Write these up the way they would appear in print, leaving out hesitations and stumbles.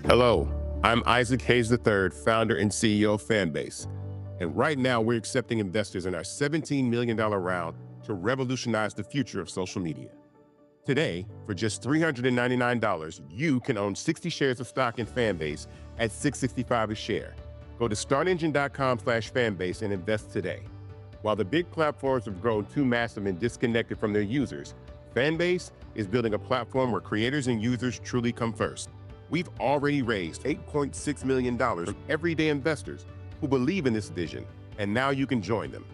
Hello, I'm Isaac Hayes III, founder and CEO of Fanbase. And right now we're accepting investors in our $17 million round to revolutionize the future of social media. Today, for just $399, you can own 60 shares of stock in Fanbase at $665 a share. Go to startengine.com/fanbase and invest today. While the big platforms have grown too massive and disconnected from their users, Fanbase is building a platform where creators and users truly come first. We've already raised $8.6 million from everyday investors who believe in this vision, and now you can join them.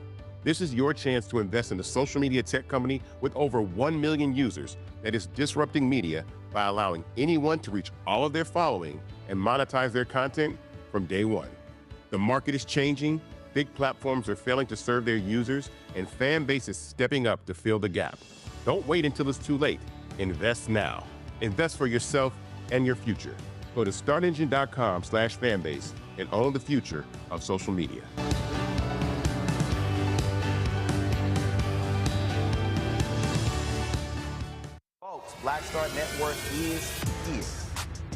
This is your chance to invest in a social media tech company with over 1 million users that is disrupting media by allowing anyone to reach all of their following and monetize their content from day one. The market is changing, big platforms are failing to serve their users, and Fanbase is stepping up to fill the gap. Don't wait until it's too late. Invest now. Invest for yourself and your future. Go to startengine.com/fanbase and own the future of social media. Folks, Black Star Network is here.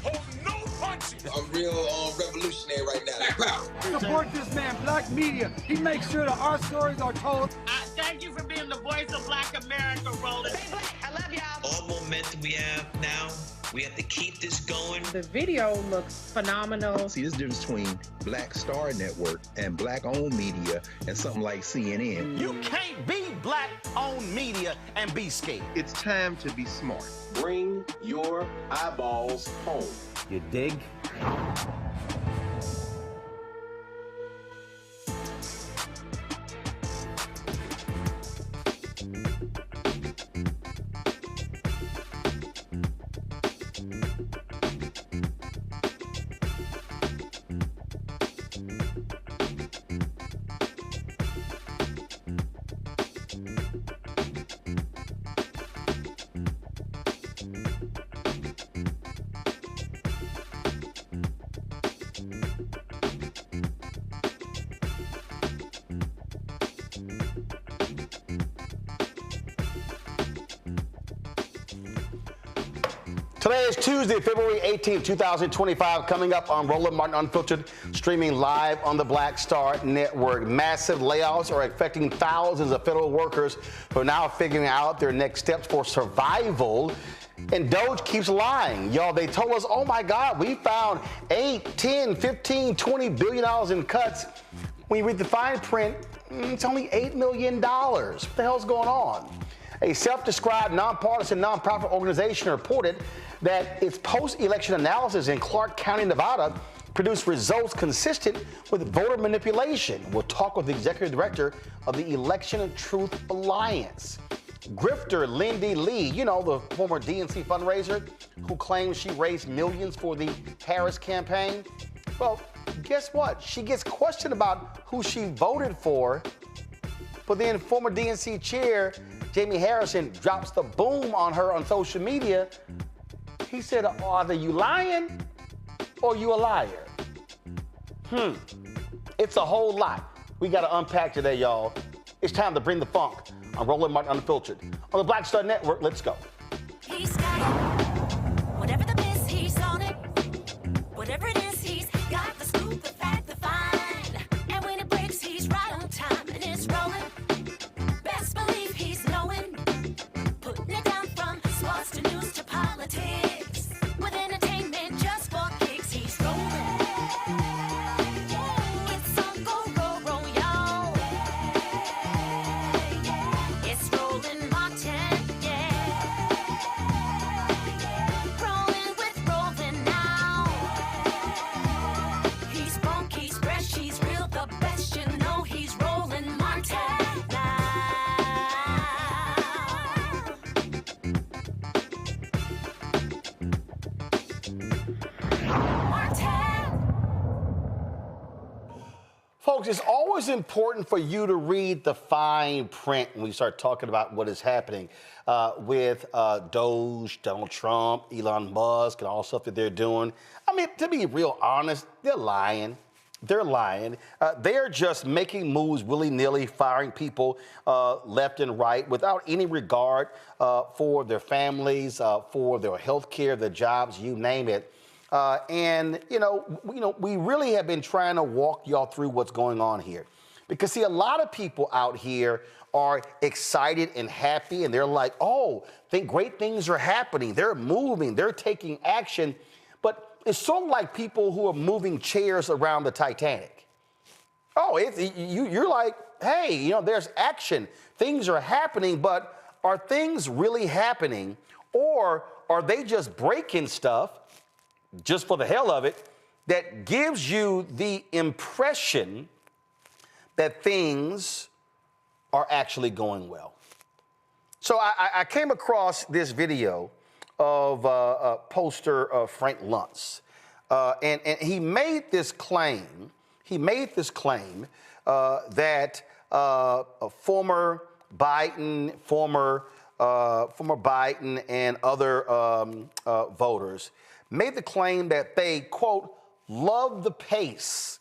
Hold no punches. I'm real revolutionary right now. Support this man, Black Media. He makes sure that our stories are told. Thank you for being the voice of Black America, Roland. Stay black. I love y'all. All momentum we have now, we have to keep this going. The video looks phenomenal. See, there's a difference between Black Star Network and Black-owned media and something like CNN. You can't be Black-owned media and be scared. It's time to be smart. Bring your eyeballs home. You dig? Today is Tuesday, February 18th, 2025, coming up on Roland Martin Unfiltered, streaming live on the Black Star Network. Massive layoffs are affecting thousands of federal workers who are now figuring out their next steps for survival. And Doge keeps lying. Y'all, they told us, oh my God, we found 8, 10, 15, $20 billion in cuts. When you read the fine print, it's only $8 million. What the hell's going on? A self-described nonpartisan nonprofit organization reported that its post-election analysis in Clark County, Nevada, produced results consistent with voter manipulation. We'll talk with the executive director of the Election Truth Alliance. Grifter Lindy Li, you know, the former DNC fundraiser who claims she raised millions for the Harris campaign. Well, guess what? She gets questioned about who she voted for, but then former DNC chair Jamie Harrison drops the boom on her on social media. He said, either you lying or you a liar. It's a whole lot we got to unpack today, y'all. It's time to bring the funk. I'm Roland Martin Unfiltered. On the Black Star Network, let's go. He's got it. Whatever the miss, he's on it. Whatever it is, he's got the scoop, the fact, the find. And when it breaks, he's right on time and it's rolling. Best believe he's knowing. Putting it down from sports to news to politics. With entertainment just for kicks, he's rolling. It's on go, roll, y'all. It's Roland Martin, yeah. Rolling with Roland now. He's funk, he's fresh, he's real, the best, you know he's Roland Martin now. Folks, it's always important for you to read the fine print when we start talking about what is happening with Doge, Donald Trump, Elon Musk, and all the stuff that they're doing. I mean, to be real honest, they're lying. They're lying. They're just making moves willy-nilly, firing people left and right without any regard for their families, for their health care, their jobs, you name it. And we really have been trying to walk y'all through what's going on here. Because, see, a lot of people out here are excited and happy, and they're like, oh, think great things are happening. They're moving. They're taking action. But it's sort of like people who are moving chairs around the Titanic. Oh, you're like, hey, there's action. Things are happening, but are things really happening? Or are they just breaking stuff just for the hell of it, that gives you the impression that things are actually going well? So I came across this video of poster Frank Luntz, and he made this claim. That former Biden and other voters made the claim that they, quote, love the pace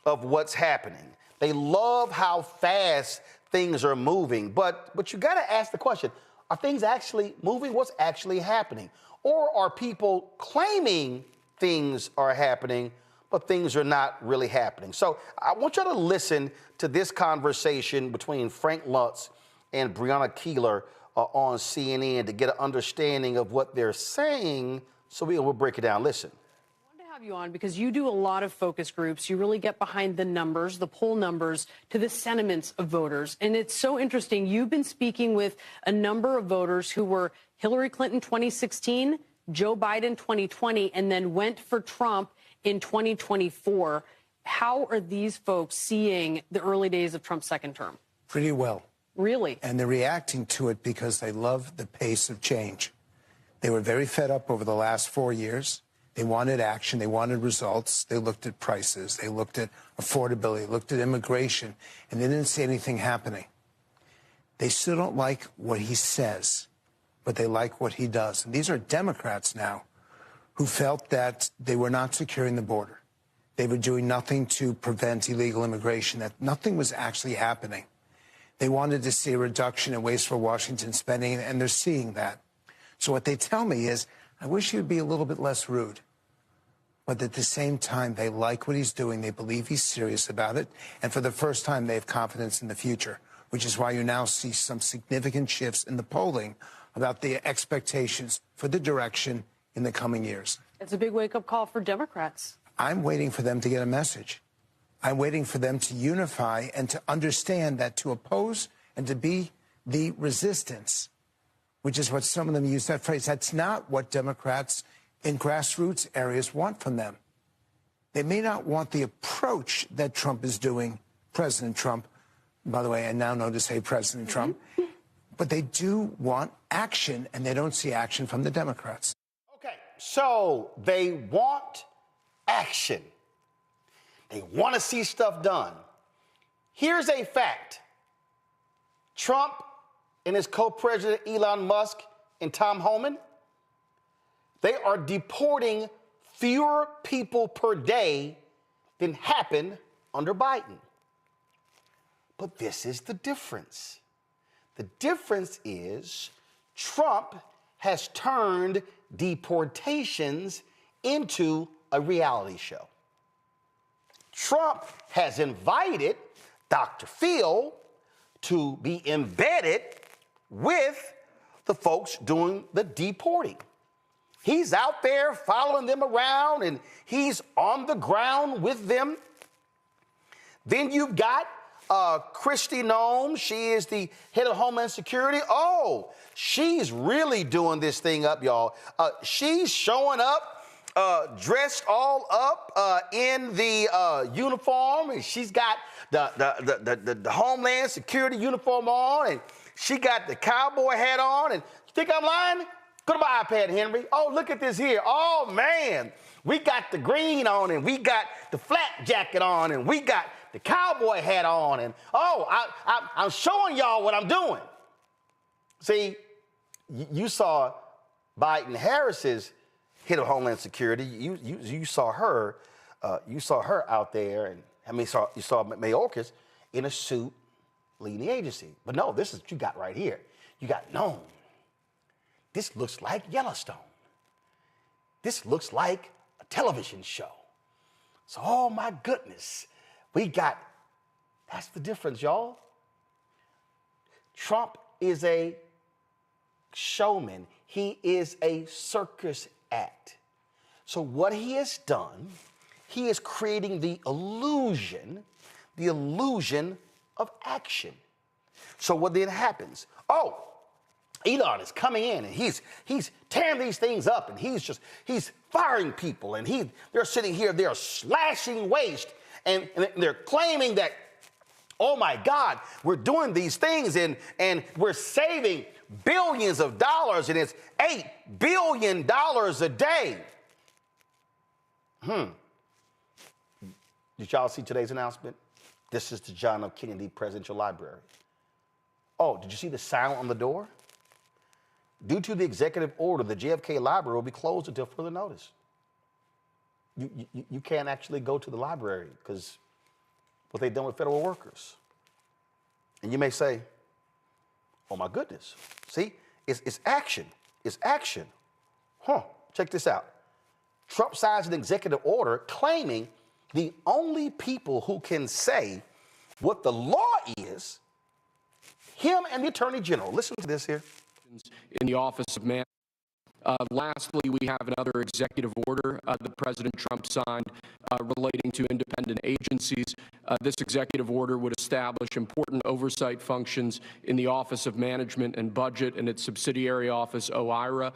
of what's happening. They love how fast things are moving. But you got to ask the question, are things actually moving? What's actually happening? Or are people claiming things are happening, but things are not really happening? So I want you to listen to this conversation between Frank Luntz and Breonna Keeler on CNN to get an understanding of what they're saying. So we'll break it down. Listen. I wanted to have you on because you do a lot of focus groups. You really get behind the numbers, the poll numbers, to the sentiments of voters. And it's so interesting. You've been speaking with a number of voters who were Hillary Clinton 2016, Joe Biden 2020, and then went for Trump in 2024. How are these folks seeing the early days of Trump's second term? Pretty well. Really? And they're reacting to it because they love the pace of change. They were very fed up over the last 4 years. They wanted action. They wanted results. They looked at prices. They looked at affordability, looked at immigration, and they didn't see anything happening. They still don't like what he says, but they like what he does. And these are Democrats now who felt that they were not securing the border. They were doing nothing to prevent illegal immigration, that nothing was actually happening. They wanted to see a reduction in wasteful Washington spending, and they're seeing that. So what they tell me is, I wish he would be a little bit less rude. But at the same time, they like what he's doing. They believe he's serious about it. And for the first time, they have confidence in the future, which is why you now see some significant shifts in the polling about the expectations for the direction in the coming years. It's a big wake-up call for Democrats. I'm waiting for them to get a message. I'm waiting for them to unify and to understand that to oppose and to be the resistance which is what some of them use that phrase. That's not what Democrats in grassroots areas want from them. They may not want the approach that Trump is doing, President Trump. By the way, I now know to say President Trump. But they do want action, and they don't see action from the Democrats. Okay, so they want action. They want to see stuff done. Here's a fact. Trump and his co-president Elon Musk and Tom Homan, they are deporting fewer people per day than happened under Biden. But this is the difference. The difference is Trump has turned deportations into a reality show. Trump has invited Dr. Phil to be embedded with the folks doing the deporting. He's out there following them around, and he's on the ground with them. Then you've got Kristi Noem. She is the head of Homeland Security. Oh, she's really doing this thing up, y'all. She's showing up, dressed all up in the uniform, and she's got the Homeland Security uniform on, and she got the cowboy hat on. And you think I'm lying? Go to my iPad, Henry. Oh, look at this here. Oh, man. We got the green on, and we got the flak jacket on, and we got the cowboy hat on. And, oh, I'm showing y'all what I'm doing. See, you saw Biden-Harris's head of Homeland Security. You saw her. You saw her out there, and I mean, you saw Mayorkas in a suit leading the agency. But no, this is what you got right here. You got Noem. This looks like Yellowstone. This looks like a television show. So, oh my goodness, that's the difference, y'all. Trump is a showman. He is a circus act. So what he has done, he is creating the illusion of action. So what then happens? Oh, Elon is coming in, and he's tearing these things up, and he's firing people, and they're sitting here, they're slashing waste, and they're claiming that, oh my God, we're doing these things, and we're saving billions of dollars, and it's $8 billion a day. Did y'all see today's announcement? This is the John F. Kennedy Presidential Library. Oh, did you see the sound on the door? Due to the executive order, the JFK Library will be closed until further notice. You can't actually go to the library because what they've done with federal workers. And you may say, oh my goodness. See, it's action. It's action. Check this out. Trump signs an executive order claiming the only people who can say what the law is, him and the Attorney General. Listen to this here. In the Office of Man. Lastly, we have another executive order that President Trump signed relating to independent agencies. This executive order would establish important oversight functions in the Office of Management and Budget and its subsidiary office, OIRA,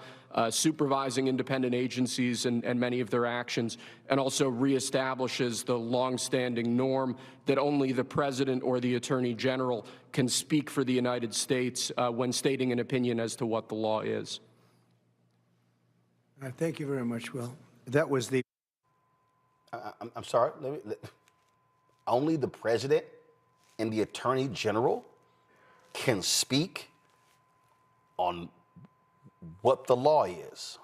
supervising independent agencies and many of their actions, and also reestablishes the longstanding norm that only the President or the Attorney General can speak for the United States when stating an opinion as to what the law is. Thank you very much, Will. That was the... I'm sorry. Only the President and the Attorney General can speak on what the law is.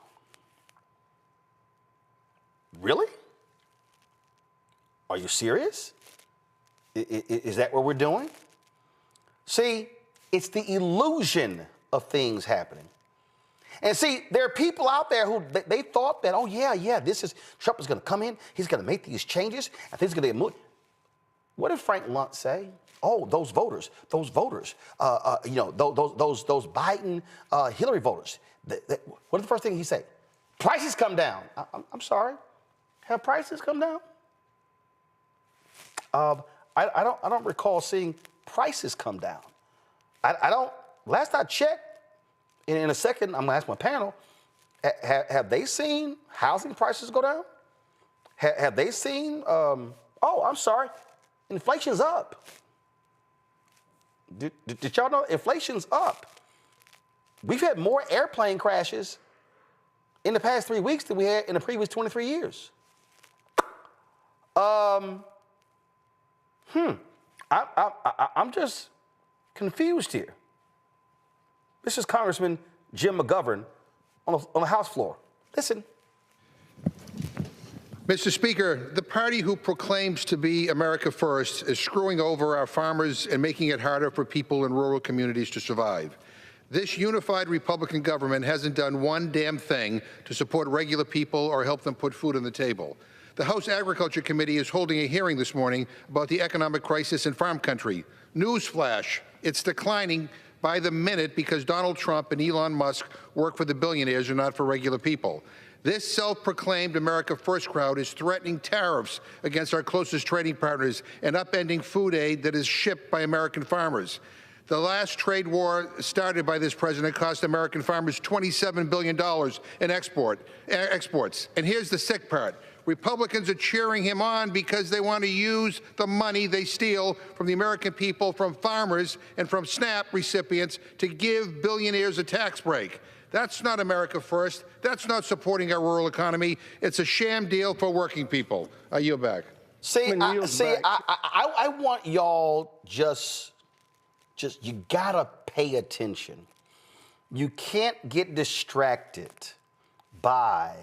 Really? Are you serious? Is that what we're doing? See, it's the illusion of things happening. And see, there are people out there who they thought that, oh yeah, Trump is going to come in, he's going to make these changes, and things are going to get moved. What did Frank Lunt say? Oh, those voters, those Biden, Hillary voters. What is the first thing he said? Prices come down. I'm sorry, have prices come down? I don't recall seeing prices come down. I don't. Last I checked, And in a second, I'm going to ask my panel, have they seen housing prices go down? Have they seen, inflation's up. Did y'all know inflation's up? We've had more airplane crashes in the past 3 weeks than we had in the previous 23 years. I'm just confused here. This is Congressman Jim McGovern on the House floor. Listen. Mr. Speaker, the party who proclaims to be America First is screwing over our farmers and making it harder for people in rural communities to survive. This unified Republican government hasn't done one damn thing to support regular people or help them put food on the table. The House Agriculture Committee is holding a hearing this morning about the economic crisis in farm country. Newsflash, it's declining by the minute because Donald Trump and Elon Musk work for the billionaires and not for regular people. This self-proclaimed America First crowd is threatening tariffs against our closest trading partners and upending food aid that is shipped by American farmers. The last trade war started by this president cost American farmers $27 billion in exports. And here's the sick part. Republicans are cheering him on because they want to use the money they steal from the American people, from farmers and from SNAP recipients to give billionaires a tax break. That's not America First. That's not supporting our rural economy. It's a sham deal for working people. I yield back. I want y'all just you gotta pay attention. You can't get distracted by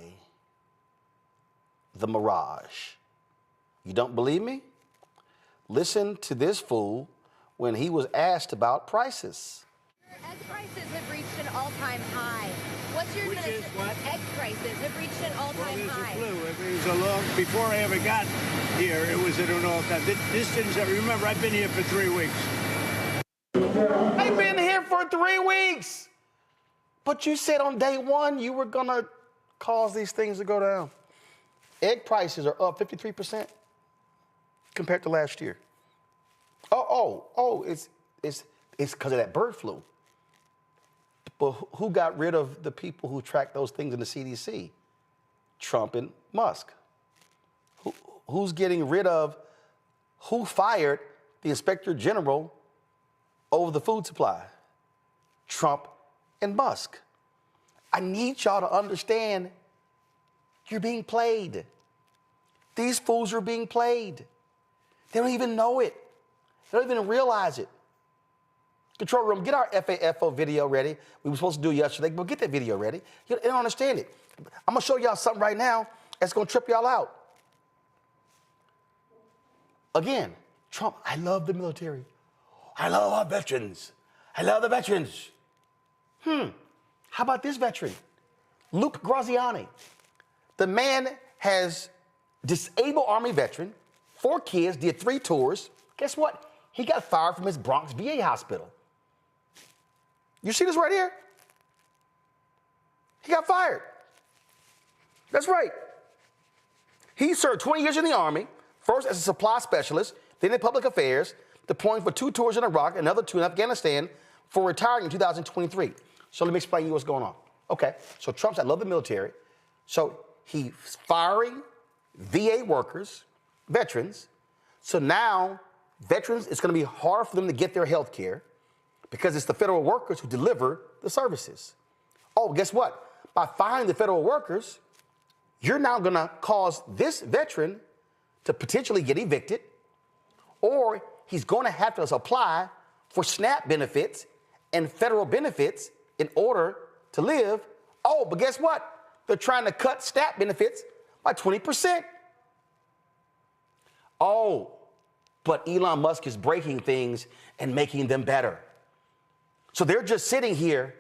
the mirage. You don't believe me? Listen to this fool when he was asked about prices. Egg prices have reached an all-time high. What's your administration? Egg prices have reached an all-time high. It was a long, before I ever got here, it was at an all-time. This didn't, remember, I've been here for 3 weeks. I've been here for 3 weeks. But you said on day one you were gonna cause these things to go down. Egg prices are up 53% compared to last year. It's because of that bird flu. But who got rid of the people who track those things in the CDC? Trump and Musk. Who's getting rid of, who fired the Inspector General over the food supply? Trump and Musk. I need y'all to understand you're being played. These fools are being played. They don't even know it. They don't even realize it. Control room, get our FAFO video ready. We were supposed to do it yesterday, but get that video ready. You don't understand it. I'm going to show y'all something right now that's going to trip y'all out. Again, Trump, I love the military. I love our veterans. I love the veterans. How about this veteran? Luke Graziani. The man has disabled Army veteran, 4 kids, did 3 tours. Guess what? He got fired from his Bronx VA hospital. You see this right here? He got fired. That's right. He served 20 years in the Army, first as a supply specialist, then in public affairs, deploying for 2 tours in Iraq, another 2 in Afghanistan, for retiring in 2023. So let me explain to you what's going on. Okay, so Trump's, I love the military. So he's firing VA workers, veterans. So now veterans, it's going to be hard for them to get their health care because it's the federal workers who deliver the services. Oh, guess what? By firing the federal workers, you're now going to cause this veteran to potentially get evicted, or he's going to have to apply for SNAP benefits and federal benefits in order to live. Oh, but guess what? They're trying to cut SNAP benefits by 20%. Oh, but Elon Musk is breaking things and making them better. So they're just sitting here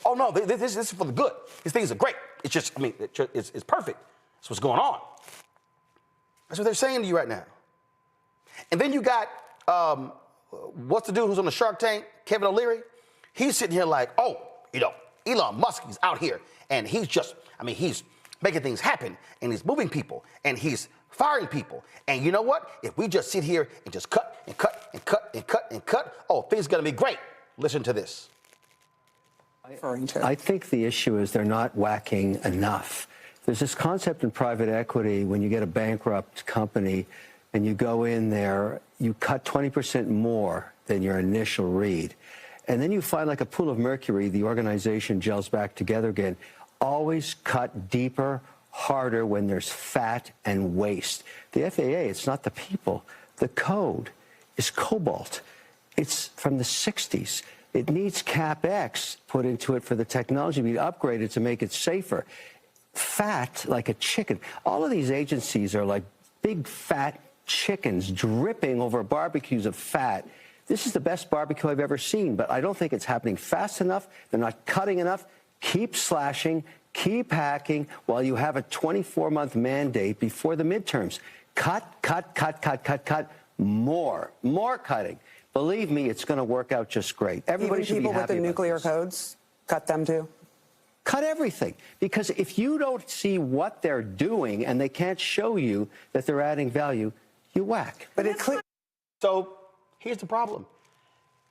oh no, this is for the good. These things are great. It's just, it's perfect. That's what's going on. That's what they're saying to you right now. And then you got, what's the dude who's on the Shark Tank, Kevin O'Leary? He's sitting here like, Elon Musk is out here and he's just, he's making things happen and he's moving people and he's firing people. And you know what? If we just sit here and just cut and cut and cut and cut and cut, things are going to be great. Listen to this. referring to? I think the issue is they're not whacking enough. There's this concept in private equity when you get a bankrupt company and you go in there, you cut 20% more than your initial read. And then you find like a pool of mercury, the organization gels back together again. Always cut deeper, harder when there's fat and waste. The FAA, it's not the people. The code is cobalt. It's from the 60s. It needs CapEx put into it for the technology to be upgraded to make it safer. Fat like a chicken. All of these agencies are like big fat chickens dripping over barbecues of fat. This is the best barbecue I've ever seen, but I don't think it's happening fast enough. They're not cutting enough. Keep slashing, keep hacking while you have a 24-month mandate before the midterms. Cut, cut, cut, cut, cut, cut. More cutting. Believe me, it's going to work out just great. Everybody should be happy. People with the nuclear codes, cut them too? Cut everything. Because if you don't see what they're doing and they can't show you that they're adding value, you whack. But it's clear. So here's the problem.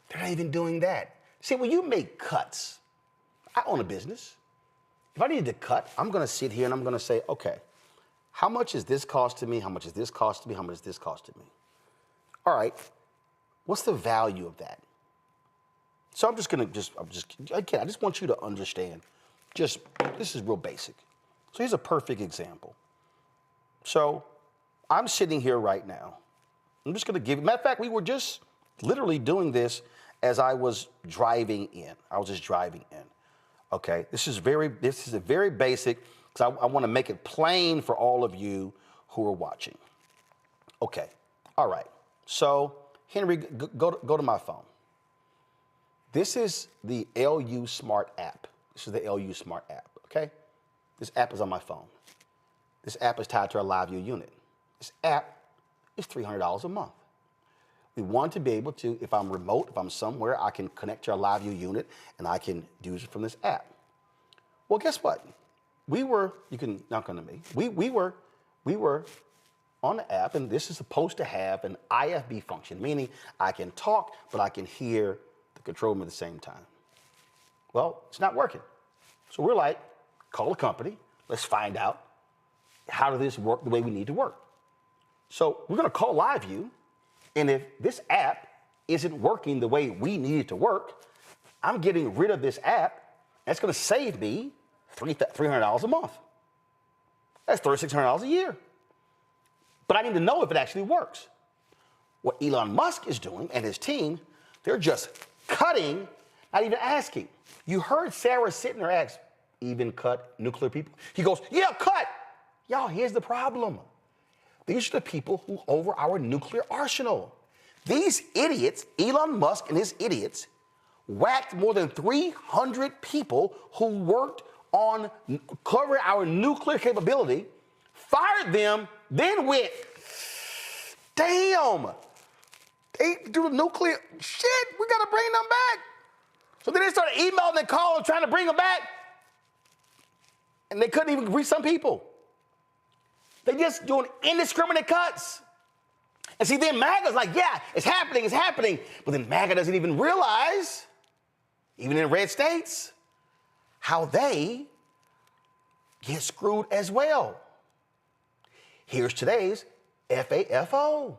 They're not even doing that. See, when you make cuts, I own a business. If I need to cut, I'm going to sit here and I'm going to say, okay, how much is this costing me? How much is this costing me? How much is this costing me? All right, what's the value of that? So I'm just going to again, I just want you to understand, this is real basic. So here's a perfect example. So I'm sitting here right now. I'm just going to give you, matter of fact, we were just literally doing this as I was driving in. I was just driving in. Okay, this is a very basic, because I want to make it plain for all of you who are watching. Okay, all right. So Henry, go to my phone. This is the LU Smart app. This is the LU Smart app, okay? This app is on my phone. This app is tied to our LiveView unit. This app is $300 a month. We want to be able to, if I'm remote, if I'm somewhere, I can connect to our LiveView unit and I can use it from this app. Well, guess what? You can knock on me. We were on the app, and this is supposed to have an IFB function, meaning I can talk, but I can hear the control room at the same time. Well, it's not working. So we're like, call the company. Let's find out how does this work the way we need to work. So we're going to call LiveView, and if this app isn't working the way we need it to work, I'm getting rid of this app. That's going to save me $300 a month. That's $3,600 a year. But I need to know if it actually works. What Elon Musk is doing and his team, they're just cutting, not even asking. You heard Sarah sitting there ask, even cut nuclear people? He goes, yeah, cut. Y'all, here's the problem. These are the people who over our nuclear arsenal. These idiots, Elon Musk and his idiots, whacked more than 300 people who worked on covering our nuclear capability, fired them, then went, damn, they do the nuclear, shit, we gotta bring them back. So then they started emailing and calling, trying to bring them back, and they couldn't even reach some people. They just doing indiscriminate cuts. And see, then MAGA's like, yeah, it's happening. But then MAGA doesn't even realize, even in red states, how they get screwed as well. Here's today's FAFO.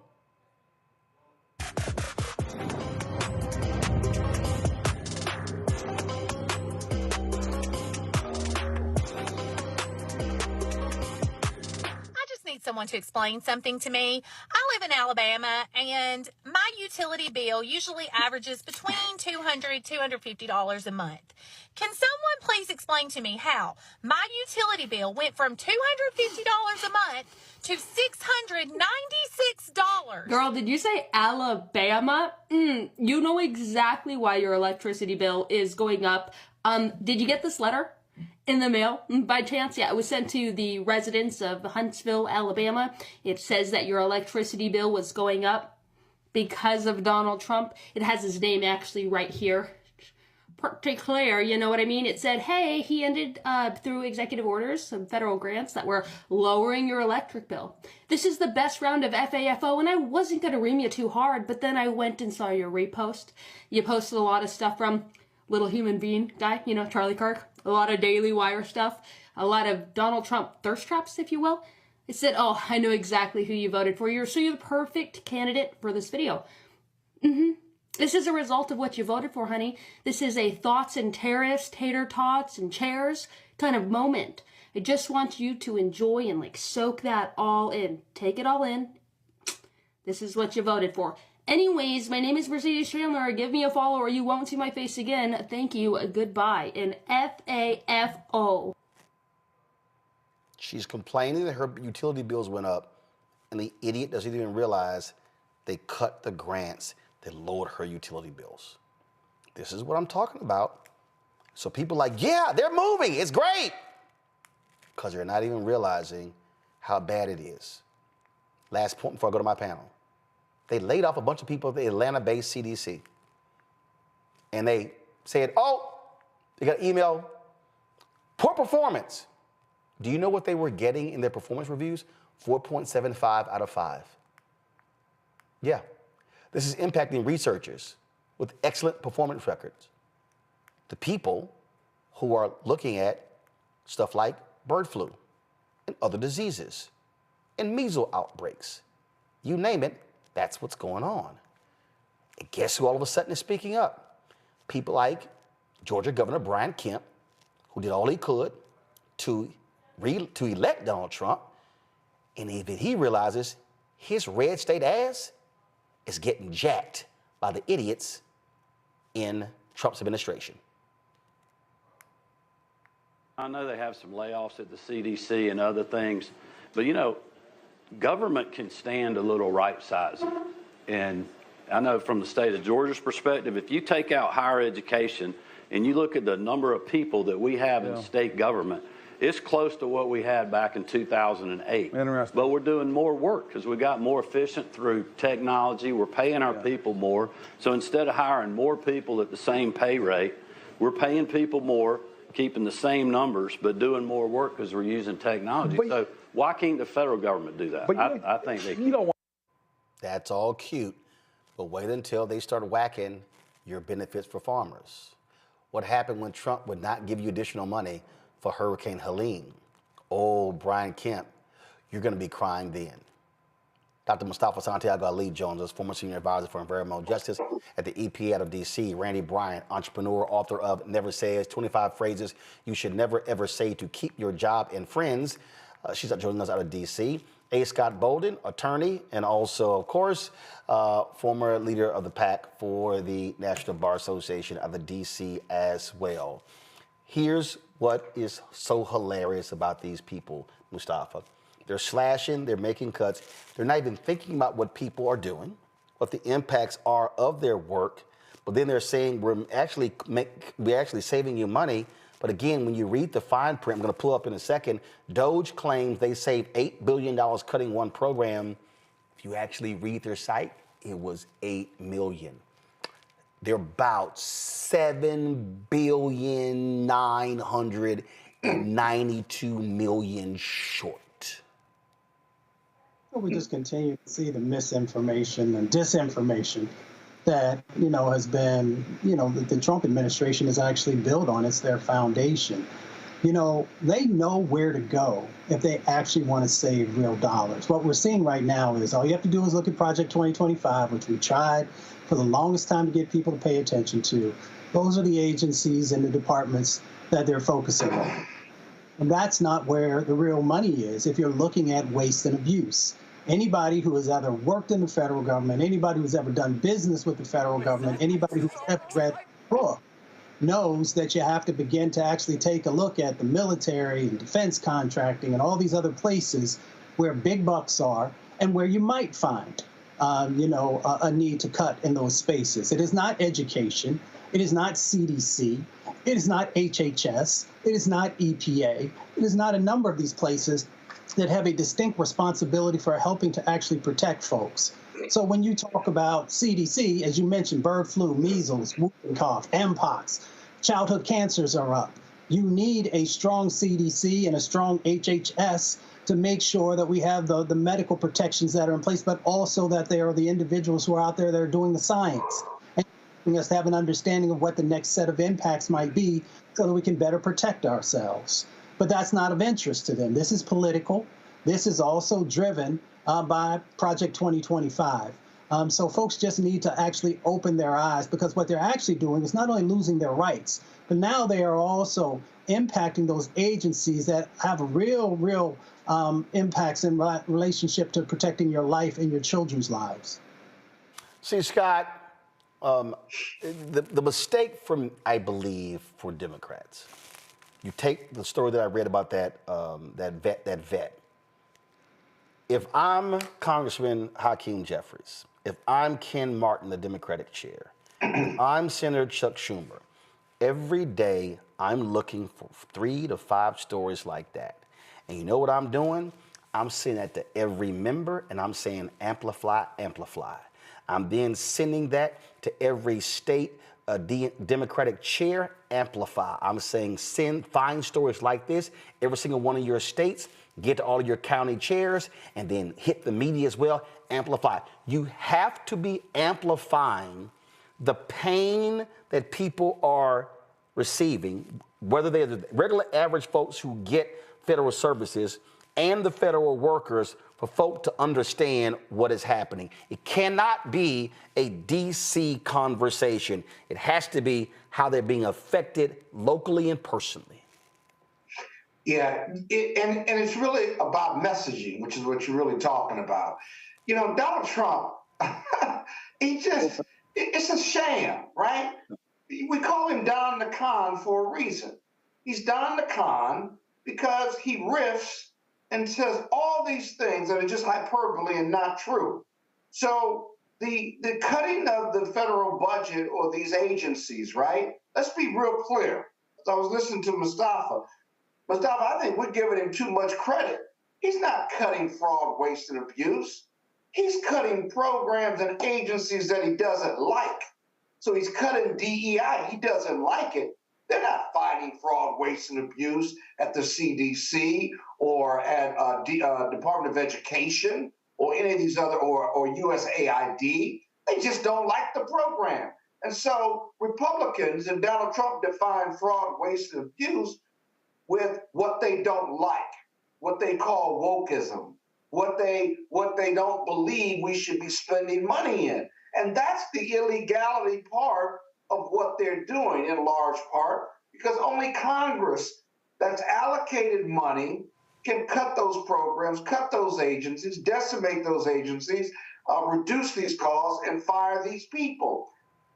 Someone to explain something to me. I live in Alabama, and my utility bill usually averages between $200, $250 a month. Can someone please explain to me how my utility bill went from $250 a month to $696? Girl, did you say Alabama? You know exactly why your electricity bill is going up. Did you get this letter in the mail by chance? Yeah, it was sent to the residents of Huntsville, Alabama. It says that your electricity bill was going up because of Donald Trump. It has his name actually right here. Pretty clear, you know what I mean? It said, hey, he ended through executive orders, some federal grants that were lowering your electric bill. This is the best round of FAFO, and I wasn't going to ream you too hard, but then I went and saw your repost. You posted a lot of stuff from little human being guy, you know, Charlie Kirk, a lot of Daily Wire stuff, a lot of Donald Trump thirst traps, if you will. It said, oh, I know exactly who you voted for. You're the perfect candidate for this video. This is a result of what you voted for, honey. This is a thoughts and terrorists, tater tots and chairs kind of moment. I just want you to enjoy and like soak that all in. Take it all in. This is what you voted for. Anyways, my name is Mercedes Chandler. Give me a follow or you won't see my face again. Thank you. Goodbye. And FAFO. She's complaining that her utility bills went up, and the idiot doesn't even realize they cut the grants that lowered her utility bills. This is what I'm talking about. So people are like, yeah, they're moving. It's great. Because they're not even realizing how bad it is. Last point before I go to my panel. They laid off a bunch of people at the Atlanta-based CDC. And they said, oh, they got an email, poor performance. Do you know what they were getting in their performance reviews? 4.75 out of 5. Yeah. This is impacting researchers with excellent performance records. The people who are looking at stuff like bird flu and other diseases and measles outbreaks. You name it, that's what's going on. And guess who all of a sudden is speaking up? People like Georgia Governor Brian Kemp, who did all he could to elect Donald Trump, and even he realizes his red state ass is getting jacked by the idiots in Trump's administration. I know they have some layoffs at the CDC and other things, but you know, government can stand a little right sizing. And I know from the state of Georgia's perspective, if you take out higher education and you look at the number of people that we have in state government, it's close to what we had back in 2008. Interesting. But we're doing more work because we got more efficient through technology. We're paying our people more. So instead of hiring more people at the same pay rate, we're paying people more, keeping the same numbers, but doing more work because we're using technology. So why can't the federal government do that? I think they can. That's all cute, but wait until they start whacking your benefits for farmers. What happened when Trump would not give you additional money for Hurricane Helene? Oh, Brian Kemp, you're going to be crying then. Dr. Mustafa Santiago Ali Jones is former senior advisor for environmental justice at the EPA out of D.C. Randy Bryant, entrepreneur, author of Never Says, 25 Phrases You Should Never Ever Say to Keep Your Job and Friends. She's joining us out of D.C. A. Scott Bolden, attorney, and also, of course, former leader of the PAC for the National Bar Association out of D.C. as well. Here's what is so hilarious about these people, Mustafa. They're slashing, they're making cuts. They're not even thinking about what people are doing, what the impacts are of their work. But then they're saying we're actually saving you money. But again, when you read the fine print, I'm going to pull up in a second, Doge claims they saved $8 billion cutting one program. If you actually read their site, it was $8 million. They're about $7.992 billion short. We just continue to see the misinformation and disinformation that, has been, the Trump administration is actually built on. It's their foundation. They know where to go if they actually want to save real dollars. What we're seeing right now is all you have to do is look at Project 2025, which we tried for the longest time to get people to pay attention to. Those are the agencies and the departments that they're focusing on. And that's not where the real money is if you're looking at waste and abuse. Anybody who has ever worked in the federal government, anybody who's ever done business with the federal government, anybody who's ever read a book knows that you have to begin to actually take a look at the military and defense contracting and all these other places where big bucks are and where you might find, a need to cut in those spaces. It is not education. It is not CDC. It is not HHS. It is not EPA. It is not a number of these places that have a distinct responsibility for helping to actually protect folks. So when you talk about CDC, as you mentioned, bird flu, measles, whooping cough, Mpox, childhood cancers are up. You need a strong CDC and a strong HHS to make sure that we have the medical protections that are in place, but also that they are the individuals who are out there that are doing the science. And helping us to have an understanding of what the next set of impacts might be so that we can better protect ourselves. But that's not of interest to them. This is political. This is also driven by Project 2025. So folks just need to actually open their eyes, because what they're actually doing is not only losing their rights, but now they are also impacting those agencies that have real impacts in relationship to protecting your life and your children's lives. See, Scott, the mistake I believe, for Democrats, you take the story that I read about that vet. If I'm Congressman Hakeem Jeffries, if I'm Ken Martin, the Democratic chair, if I'm Senator Chuck Schumer, every day I'm looking for 3 to 5 stories like that. And you know what I'm doing? I'm sending that to every member, and I'm saying amplify, amplify. I'm then sending that to every state Democratic chair, amplify. I'm saying find stories like this, every single one of your states, get to all of your county chairs, and then hit the media as well, amplify. You have to be amplifying the pain that people are receiving, whether they're the regular average folks who get federal services and the federal workers, for folk to understand what is happening. It cannot be a DC conversation. It has to be how they're being affected locally and personally. Yeah, and it's really about messaging, which is what you're really talking about. You know, Donald Trump, it's a sham, right? We call him Don the Con for a reason. He's Don the Con because he riffs and says all these things that are just hyperbole and not true. So the cutting of the federal budget or these agencies, right? Let's be real clear. As I was listening to Mustafa, I think we're giving him too much credit. He's not cutting fraud, waste, and abuse. He's cutting programs and agencies that he doesn't like. So he's cutting DEI. He doesn't like it. They're not fighting fraud, waste, and abuse at the CDC or at Department of Education or any of these other, or USAID. They just don't like the program. And so Republicans and Donald Trump define fraud, waste, and abuse with what they don't like, what they call wokeism, what they don't believe we should be spending money in. And that's the illegality part of what they're doing in large part, because only Congress that's allocated money can cut those programs, cut those agencies, decimate those agencies, reduce these costs, and fire these people.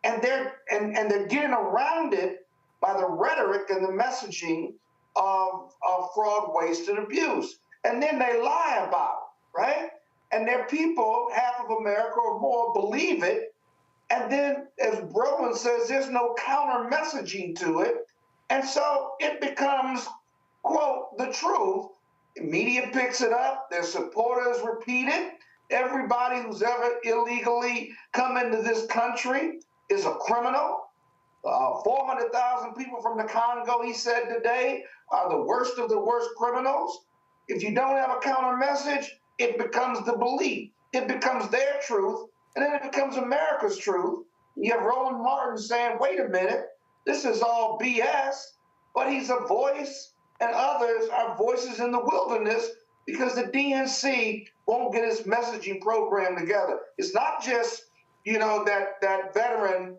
And they're getting around it by the rhetoric and the messaging of fraud, waste, and abuse. And then they lie about it, right? And their people, half of America or more, believe it. And then, as Roland says, there's no counter messaging to it. And so it becomes, quote, the truth. The media picks it up. Their supporters repeat it. Everybody who's ever illegally come into this country is a criminal. 400,000 people from the Congo, he said today, are the worst of the worst criminals. If you don't have a counter message, it becomes the belief. It becomes their truth, and then it becomes America's truth. You have Roland Martin saying, wait a minute, this is all BS, but he's a voice, and others are voices in the wilderness because the DNC won't get its messaging program together. It's not just, that veteran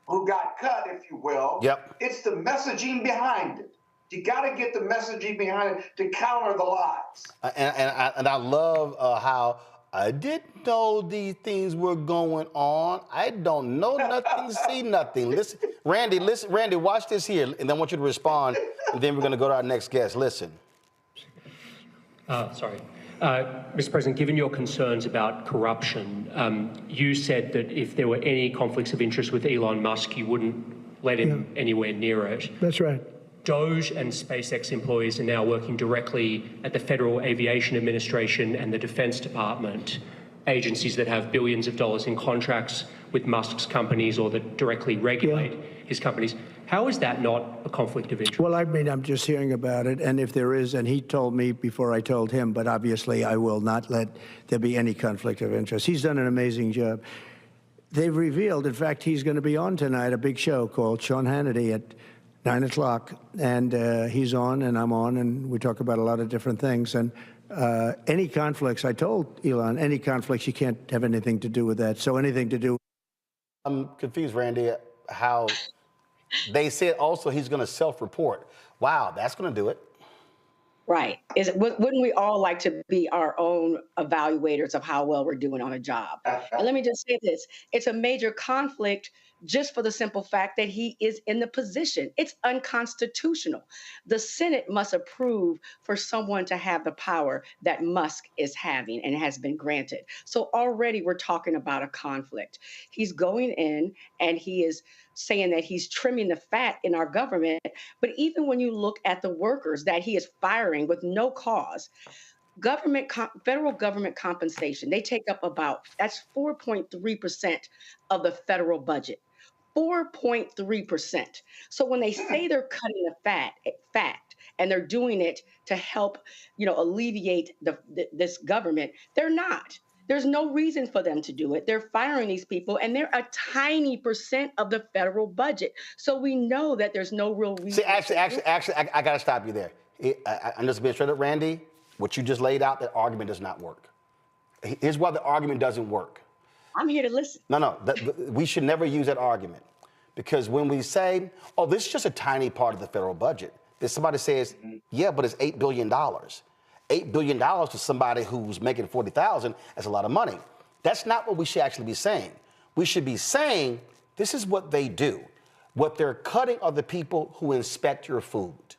who got cut, if you will. Yep. It's the messaging behind it. You got to get the messaging behind it to counter the lies. And I love how I didn't know these things were going on. I don't know nothing, see nothing. Listen, Randy, watch this here, and then I want you to respond, and then we're going to go to our next guest. Listen. Sorry. Mr. President, given your concerns about corruption, you said that if there were any conflicts of interest with Elon Musk, you wouldn't let him anywhere near it. That's right. Doge and SpaceX employees are now working directly at the Federal Aviation Administration and the Defense Department, agencies that have billions of dollars in contracts with Musk's companies or that directly regulate his companies. How is that not a conflict of interest? Well, I mean, I'm just hearing about it, and if there is, and he told me before I told him, but obviously I will not let there be any conflict of interest. He's done an amazing job. they've revealed, in fact, he's going to be on tonight, a big show called Sean Hannity at 9 o'clock. And he's on and I'm on, and we talk about a lot of different things. And any conflicts, I told Elon, any conflicts, you can't have anything to do with that. So anything to do. I'm confused, Randy, how they said also he's going to self-report. Wow, that's going to do it. Right. Wouldn't we all like to be our own evaluators of how well we're doing on a job? And let me just say this. It's a major conflict just for the simple fact that he is in the position. It's unconstitutional. The Senate must approve for someone to have the power that Musk is having and has been granted. So already we're talking about a conflict. He's going in and he is saying that he's trimming the fat in our government. But even when you look at the workers that he is firing with no cause, federal government compensation, they take up that's 4.3% of the federal budget. 4.3%. So when they say they're cutting the fat, and they're doing it to help, alleviate this government, they're not. There's no reason for them to do it. They're firing these people, and they're a tiny percent of the federal budget. So we know that there's no real reason. See, actually, I got to stop you there. I'm just being straight up, Randy. What you just laid out, that argument does not work. Here's why the argument doesn't work. I'm here to listen. No, we should never use that argument. Because when we say, oh, this is just a tiny part of the federal budget, then somebody says, yeah, but it's $8 billion. $8 billion to somebody who's making $40,000, that's a lot of money. That's not what we should actually be saying. We should be saying, this is what they do. What they're cutting are the people who inspect your food.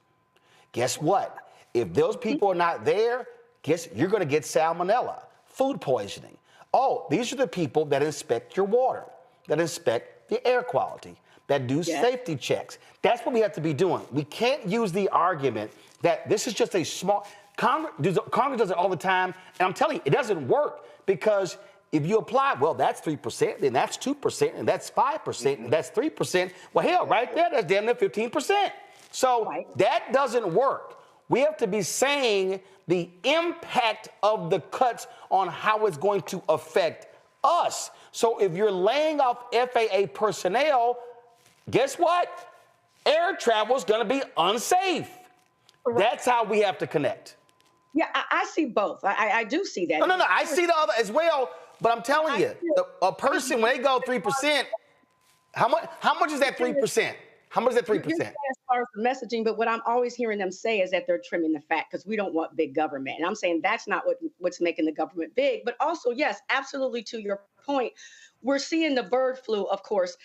Guess what? If those people are not there, you're going to get salmonella, food poisoning. Oh, these are the people that inspect your water, that inspect the air quality, that do safety checks. That's what we have to be doing. We can't use the argument that this is just a small... Congress does it all the time, and I'm telling you, it doesn't work, because if you apply, well, that's 3%, then that's 2%, and that's 5%, and that's 3%. Well, hell, right there, that's damn near 15%. So that doesn't work. We have to be saying the impact of the cuts on how it's going to affect us. So if you're laying off FAA personnel, guess what? Air travel is going to be unsafe. Right. That's how we have to connect. Yeah, I see both. I do see that. No, I see the other as well. But I'm telling you, a person, when they go 3%, how much is that 3%? How much is that 3%? As far as the messaging, but what I'm always hearing them say is that they're trimming the fat because we don't want big government. And I'm saying that's not what's making the government big. But also, yes, absolutely to your point, we're seeing the bird flu, of course,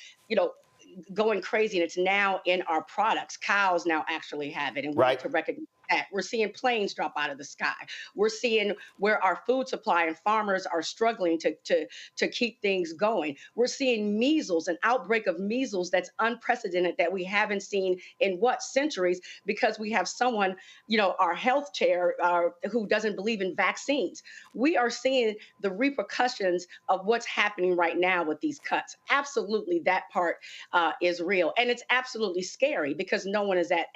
going crazy, and it's now in our products. Cows now actually have it, and we need to recognize that. We're seeing planes drop out of the sky. We're seeing where our food supply and farmers are struggling to keep things going. We're seeing measles, an outbreak of measles that's unprecedented, that we haven't seen in centuries, because we have someone, our health chair, who doesn't believe in vaccines. We are seeing the repercussions of what's happening right now with these cuts. Absolutely, that part is real, and it's absolutely scary because no one is at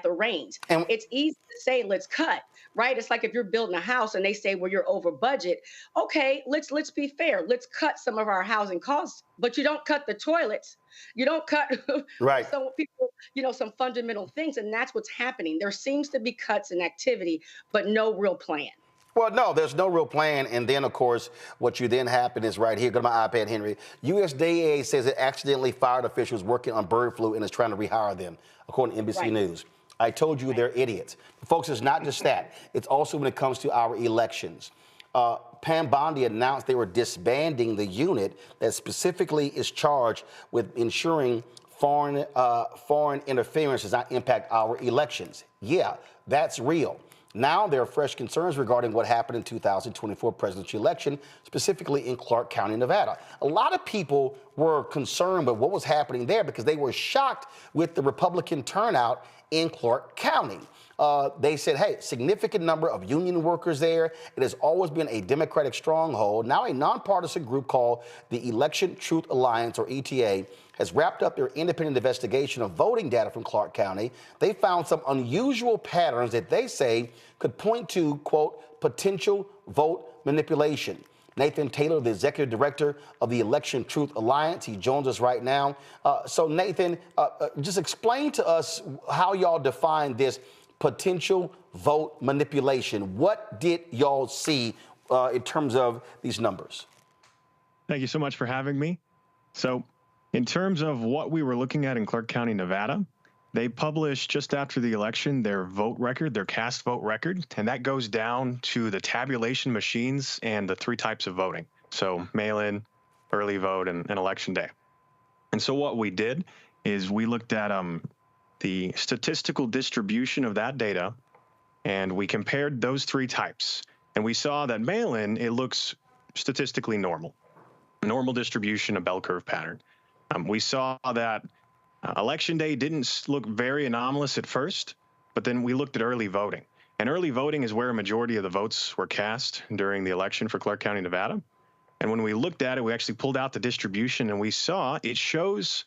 the reins. And it's easy to say, let's cut, right? It's like if you're building a house and they say, well, you're over budget. Okay, let's be fair. Let's cut some of our housing costs, but you don't cut the toilets. You don't cut some people, some fundamental things. And that's what's happening. There seems to be cuts in activity, but no real plan. Well, no, there's no real plan. And then, of course, what you then happen is right here. Go to my iPad, Henry. USDA says it accidentally fired officials working on bird flu and is trying to rehire them, according to NBC News. I told you they're idiots. Folks, it's not just that. It's also when it comes to our elections. Pam Bondi announced they were disbanding the unit that specifically is charged with ensuring foreign interference does not impact our elections. Yeah, that's real. Now there are fresh concerns regarding what happened in 2024 presidential election, specifically in Clark County, Nevada. A lot of people were concerned with what was happening there because they were shocked with the Republican turnout in Clark County. They said, hey, significant number of union workers there. It has always been a Democratic stronghold. Now a nonpartisan group called the Election Truth Alliance, or ETA, has wrapped up their independent investigation of voting data from Clark County. They found some unusual patterns that they say could point to, quote, potential vote manipulation. Nathan Taylor, the Executive Director of the Election Truth Alliance. He joins us right now. So Nathan, just explain to us how y'all define this potential vote manipulation. What did y'all see in terms of these numbers? Thank you so much for having me. So in terms of what we were looking at in Clark County, Nevada, they published just after the election their vote record, their cast vote record, and that goes down to the tabulation machines and the 3 types of voting. So mail-in, early vote, and election day. And so what we did is we looked at the statistical distribution of that data, and we compared those 3 types. And we saw that mail-in, it looks statistically normal. Normal distribution, a bell curve pattern. We saw that election day didn't look very anomalous at first, but then we looked at early voting. And early voting is where a majority of the votes were cast during the election for Clark County, Nevada. And when we looked at it, we actually pulled out the distribution, and we saw it shows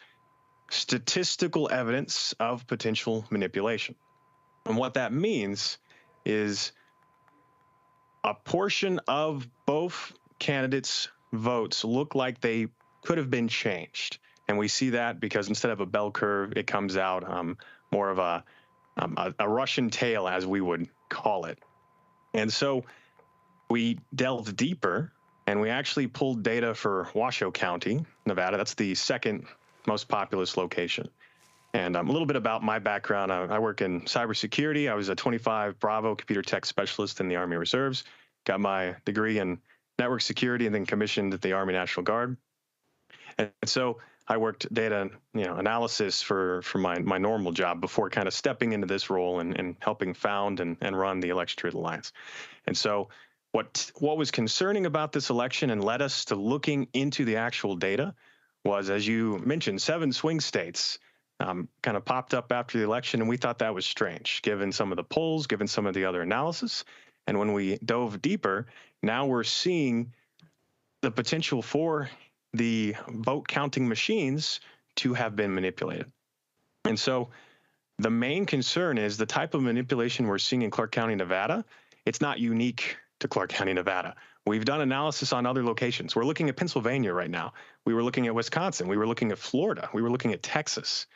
statistical evidence of potential manipulation. And what that means is a portion of both candidates' votes look like they could have been changed. And we see that because instead of a bell curve, it comes out more of a Russian tail, as we would call it. And so we delved deeper, and we actually pulled data for Washoe County, Nevada. That's the 2nd most populous location. And a little bit about my background. I work in cybersecurity. I was a 25 Bravo computer tech specialist in the Army Reserves. Got my degree in network security and then commissioned at the Army National Guard. And so I worked data analysis for my normal job before kind of stepping into this role and helping found and run the Election Truth Alliance. And so what was concerning about this election and led us to looking into the actual data was, as you mentioned, 7 swing states kind of popped up after the election, and we thought that was strange, given some of the polls, given some of the other analysis. And when we dove deeper, now we're seeing the potential for the vote counting machines to have been manipulated. And so the main concern is the type of manipulation we're seeing in Clark County, Nevada. It's not unique to Clark County, Nevada. We've done analysis on other locations. We're looking at Pennsylvania right now. We were looking at Wisconsin. We were looking at Florida. We were looking at Texas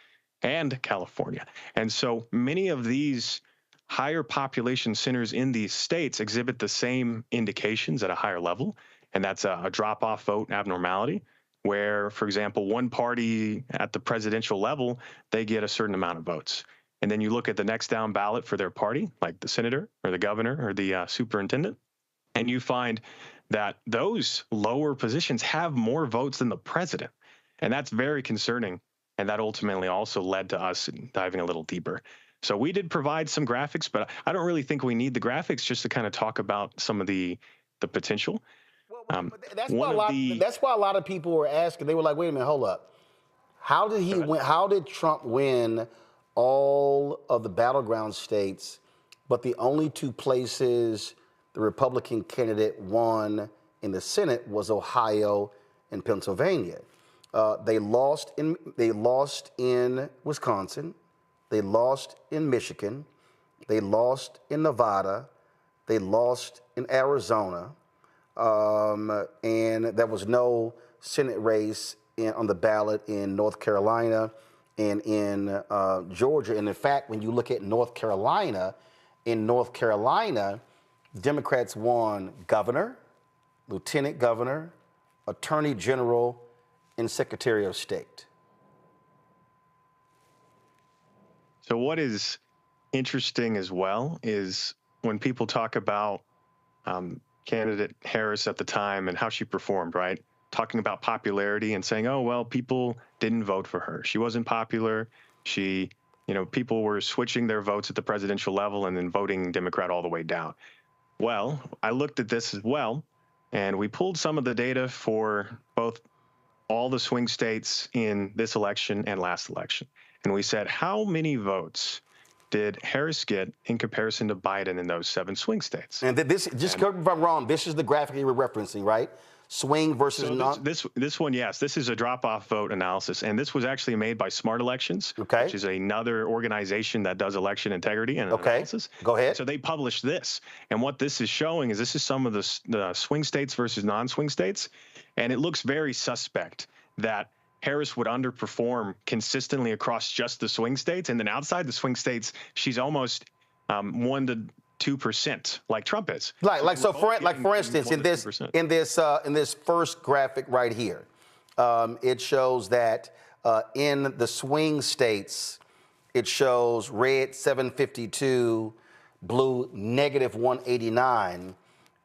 and California. And so many of these higher population centers in these states exhibit the same indications at a higher level, and that's a drop-off vote abnormality, where, for example, one party at the presidential level, they get a certain amount of votes. And then you look at the next down ballot for their party, like the senator or the governor or the superintendent, and you find that those lower positions have more votes than the president. And that's very concerning. And that ultimately also led to us diving a little deeper. So we did provide some graphics, but I don't really think we need the graphics, just to kind of talk about some of the potential. That's why a lot of people were asking. They were like, wait a minute, hold up. How did he win? How did Trump win all of the battleground states, but the only 2 places the Republican candidate won in the Senate was Ohio and Pennsylvania? They lost in Wisconsin. They lost in Michigan. They lost in Nevada. They lost in Arizona. And there was no Senate race on the ballot in North Carolina and in Georgia. And in fact, when you look at North Carolina, Democrats won governor, lieutenant governor, attorney general, and secretary of state. So what is interesting as well is when people talk about candidate Harris at the time and how she performed, right? Talking about popularity and saying, oh, well, people didn't vote for her. She wasn't popular. People were switching their votes at the presidential level and then voting Democrat all the way down. Well, I looked at this as well, and we pulled some of the data for both all the swing states in this election and last election. And we said, how many votes did Harris get in comparison to Biden in those 7 swing states? And this, just correct me if I'm wrong, this is the graphic you were referencing, right? swing versus So non. this one, yes, this is a drop-off vote analysis, and this was actually made by Smart Elections, which is another organization that does election integrity and analysis. Go ahead. So they published this, and what this is showing is this is some of the swing states versus non-swing states, and it looks very suspect that Harris would underperform consistently across just the swing states, and then outside the swing states, she's almost 1 to 2%, like Trump is. So for instance, in this first graphic right here, it shows that in the swing states, it shows red 752, blue -189.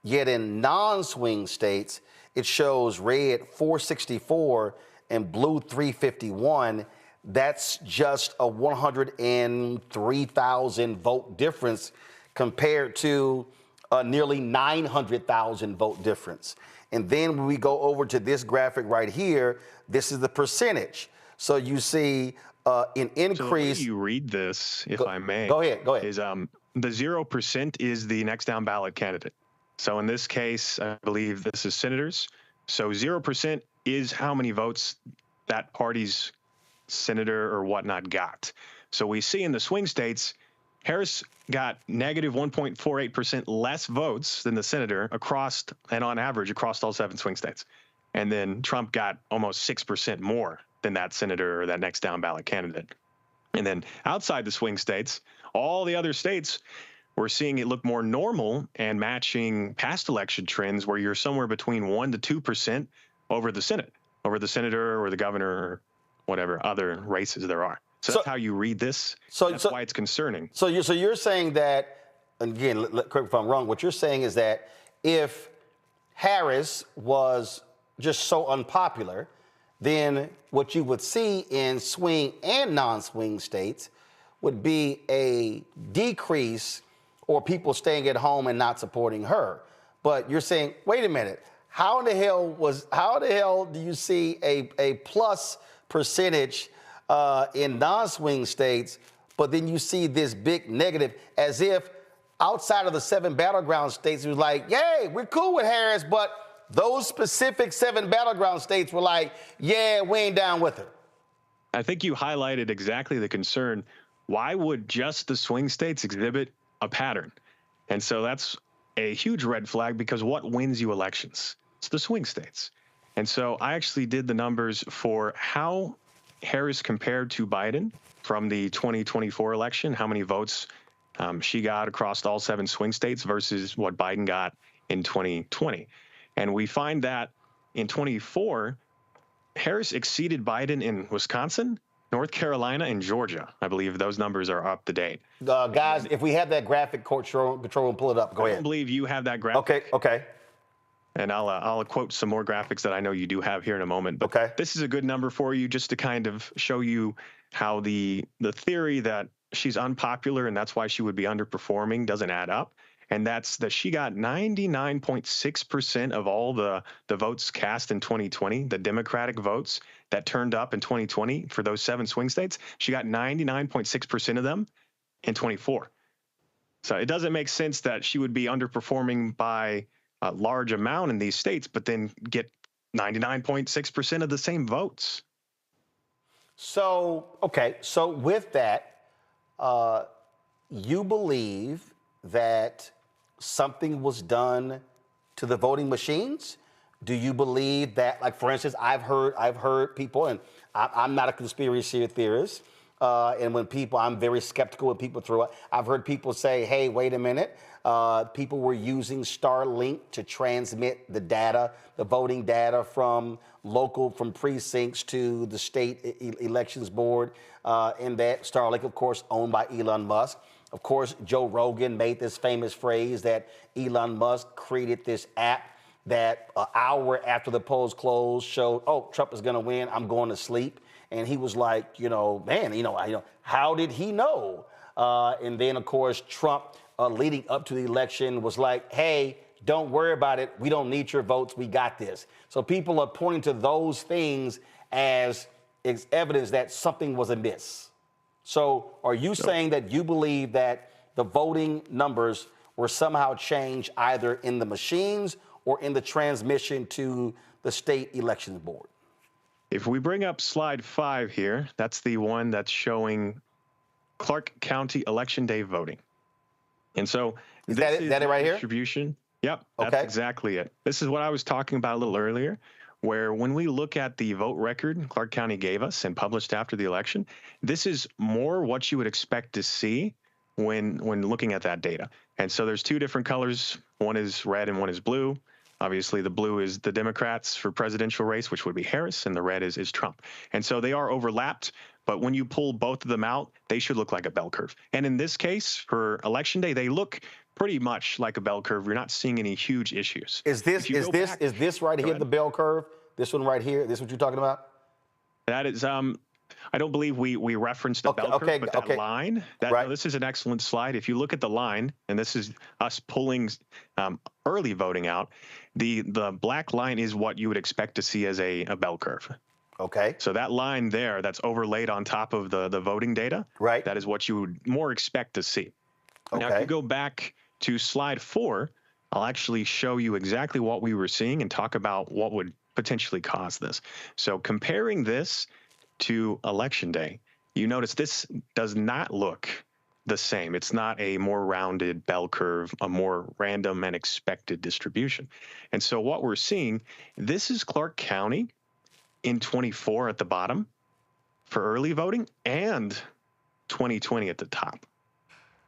Yet in non-swing states, it shows red 464 and blue 351. That's just a 103,000 vote difference compared to a nearly 900,000 vote difference. And then when we go over to this graphic right here, this is the percentage. So you see an increase. So the way you read this, if I may. Go ahead. Is the 0% is the next down ballot candidate. So in this case, I believe this is senators. So 0% is how many votes that party's senator or whatnot got. So we see in the swing states, Harris got negative 1.48% less votes than the senator across and on average across all 7 swing states. And then Trump got almost 6% more than that senator or that next down ballot candidate. And then outside the swing states, all the other states, we're seeing it look more normal and matching past election trends where you're somewhere between 1 to 2% over the Senate, over the senator or the governor or whatever other races there are. So that's how you read this. That's why it's concerning. So you're saying that, again, correct me if I'm wrong, what you're saying is that if Harris was just so unpopular, then what you would see in swing and non-swing states would be a decrease or people staying at home and not supporting her. But you're saying, wait a minute, how in the hell do you see a plus percentage in non-swing states, but then you see this big negative, as if outside of the 7 battleground states, it was like, yay, we're cool with Harris, but those specific 7 battleground states were like, yeah, we ain't down with her. I think you highlighted exactly the concern. Why would just the swing states exhibit a pattern? And so that's a huge red flag, because what wins you elections? It's the swing states. And so I actually did the numbers for how Harris compared to Biden from the 2024 election, how many votes she got across all 7 swing states versus what Biden got in 2020. And we find that in 24, Harris exceeded Biden in Wisconsin, North Carolina, and Georgia. I believe those numbers are up to date. Guys, if we have that graphic, control and pull it up. Go ahead. I don't believe you have that graphic. Okay. And I'll quote some more graphics that I know you do have here in a moment. But this is a good number for you just to kind of show you how the theory that she's unpopular and that's why she would be underperforming doesn't add up. And that's that she got 99.6% of all the votes cast in 2020, the Democratic votes that turned up in 2020 for those 7 swing states. She got 99.6% of them in 24. So it doesn't make sense that she would be underperforming by a large amount in these states, but then get 99.6% of the same votes. So with that, you believe that something was done to the voting machines? Do you believe that, like, for instance, I've heard people, and I'm not a conspiracy theorist, and when people, I'm very skeptical when people throw it. I've heard people say, hey, wait a minute, people were using Starlink to transmit the data, the voting data from precincts to the state elections board, and that Starlink, of course, owned by Elon Musk. Of course, Joe Rogan made this famous phrase that Elon Musk created this app that an hour after the polls closed showed, oh, Trump is going to win, I'm going to sleep. And he was like, how did he know? And then, of course, Trump, leading up to the election, was like, hey, don't worry about it. We don't need your votes. We got this. So people are pointing to those things as evidence that something was amiss. So are you saying that you believe that the voting numbers were somehow changed either in the machines or in the transmission to the state elections board? If we bring up slide 5 here, that's the one that's showing Clark County Election Day voting. And so is that it right here? Distribution. Yep, that's exactly it. This is what I was talking about a little earlier, where when we look at the vote record Clark County gave us and published after the election, this is more what you would expect to see when looking at that data. And so there's 2 different colors. One is red and one is blue. Obviously, the blue is the Democrats for presidential race, which would be Harris, and the red is Trump. And so they are overlapped, but when you pull both of them out, they should look like a bell curve. And in this case, for Election Day, they look pretty much like a bell curve. You're not seeing any huge issues. Is this right here the bell curve? This one right here? This what you're talking about? That is I don't believe we referenced the bell curve, but that line, this is an excellent slide. If you look at the line, and this is us pulling early voting out, the black line is what you would expect to see as a bell curve. Okay. So that line there, that's overlaid on top of the voting data, right? That is what you would more expect to see. Okay. Now, if you go back to slide 4, I'll actually show you exactly what we were seeing and talk about what would potentially cause this. So comparing this to Election Day, you notice this does not look the same. It's not a more rounded bell curve, a more random and expected distribution. And so what we're seeing, this is Clark County in 24 at the bottom for early voting and 2020 at the top.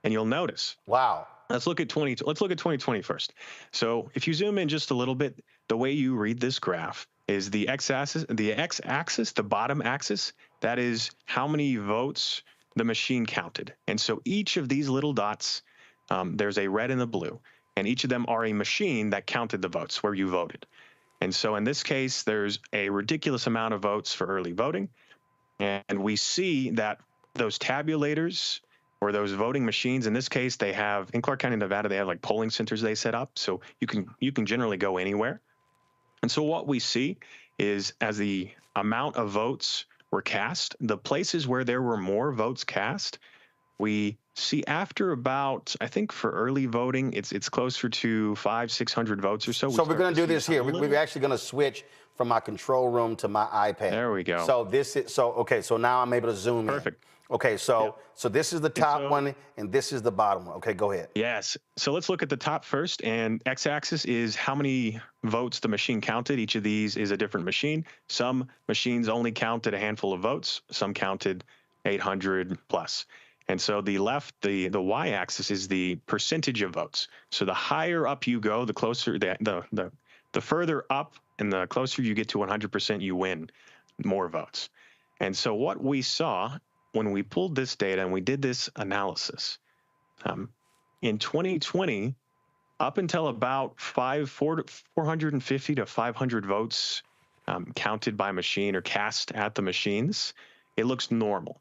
And you'll notice. Wow. Let's look at 2020 first. So if you zoom in just a little bit, the way you read this graph is the x-axis, the bottom axis, that is how many votes the machine counted. And so each of these little dots, there's a red and a blue, and each of them are a machine that counted the votes where you voted. And so in this case, there's a ridiculous amount of votes for early voting. And we see that those tabulators or those voting machines, in this case, they have, in Clark County, Nevada, they have like polling centers they set up. So you can generally go anywhere. And so what we see is as the amount of votes were cast, the places where there were more votes cast, we see after about, I think for early voting, it's closer to 500-600 votes or so. So we're going to do this here. We're actually going to switch from my control room to my iPad. There we go. So this is okay. So now I'm able to zoom in. Perfect. Okay, so this is the top one, and this is the bottom one. Okay, go ahead. Yes. So let's look at the top first, and x-axis is how many votes the machine counted. Each of these is a different machine. Some machines only counted a handful of votes. Some counted 800 plus. And so the left, the y-axis is the percentage of votes. So the higher up you go, the closer, the further up and the closer you get to 100%, you win more votes. And so what we saw when we pulled this data and we did this analysis, in 2020, up until about 450 to 500 votes counted by machine or cast at the machines, it looks normal.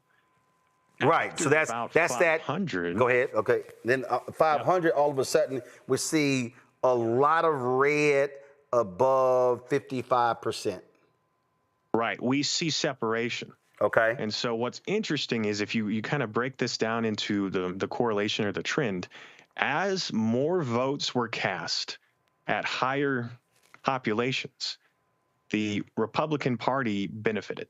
Right. After so that's that. 500. Go ahead. Okay. Then 500, all of a sudden, we see a lot of red above 55%. Right. We see separation. Okay. And so what's interesting is if you kind of break this down into the correlation or the trend, as more votes were cast at higher populations, the Republican Party benefited.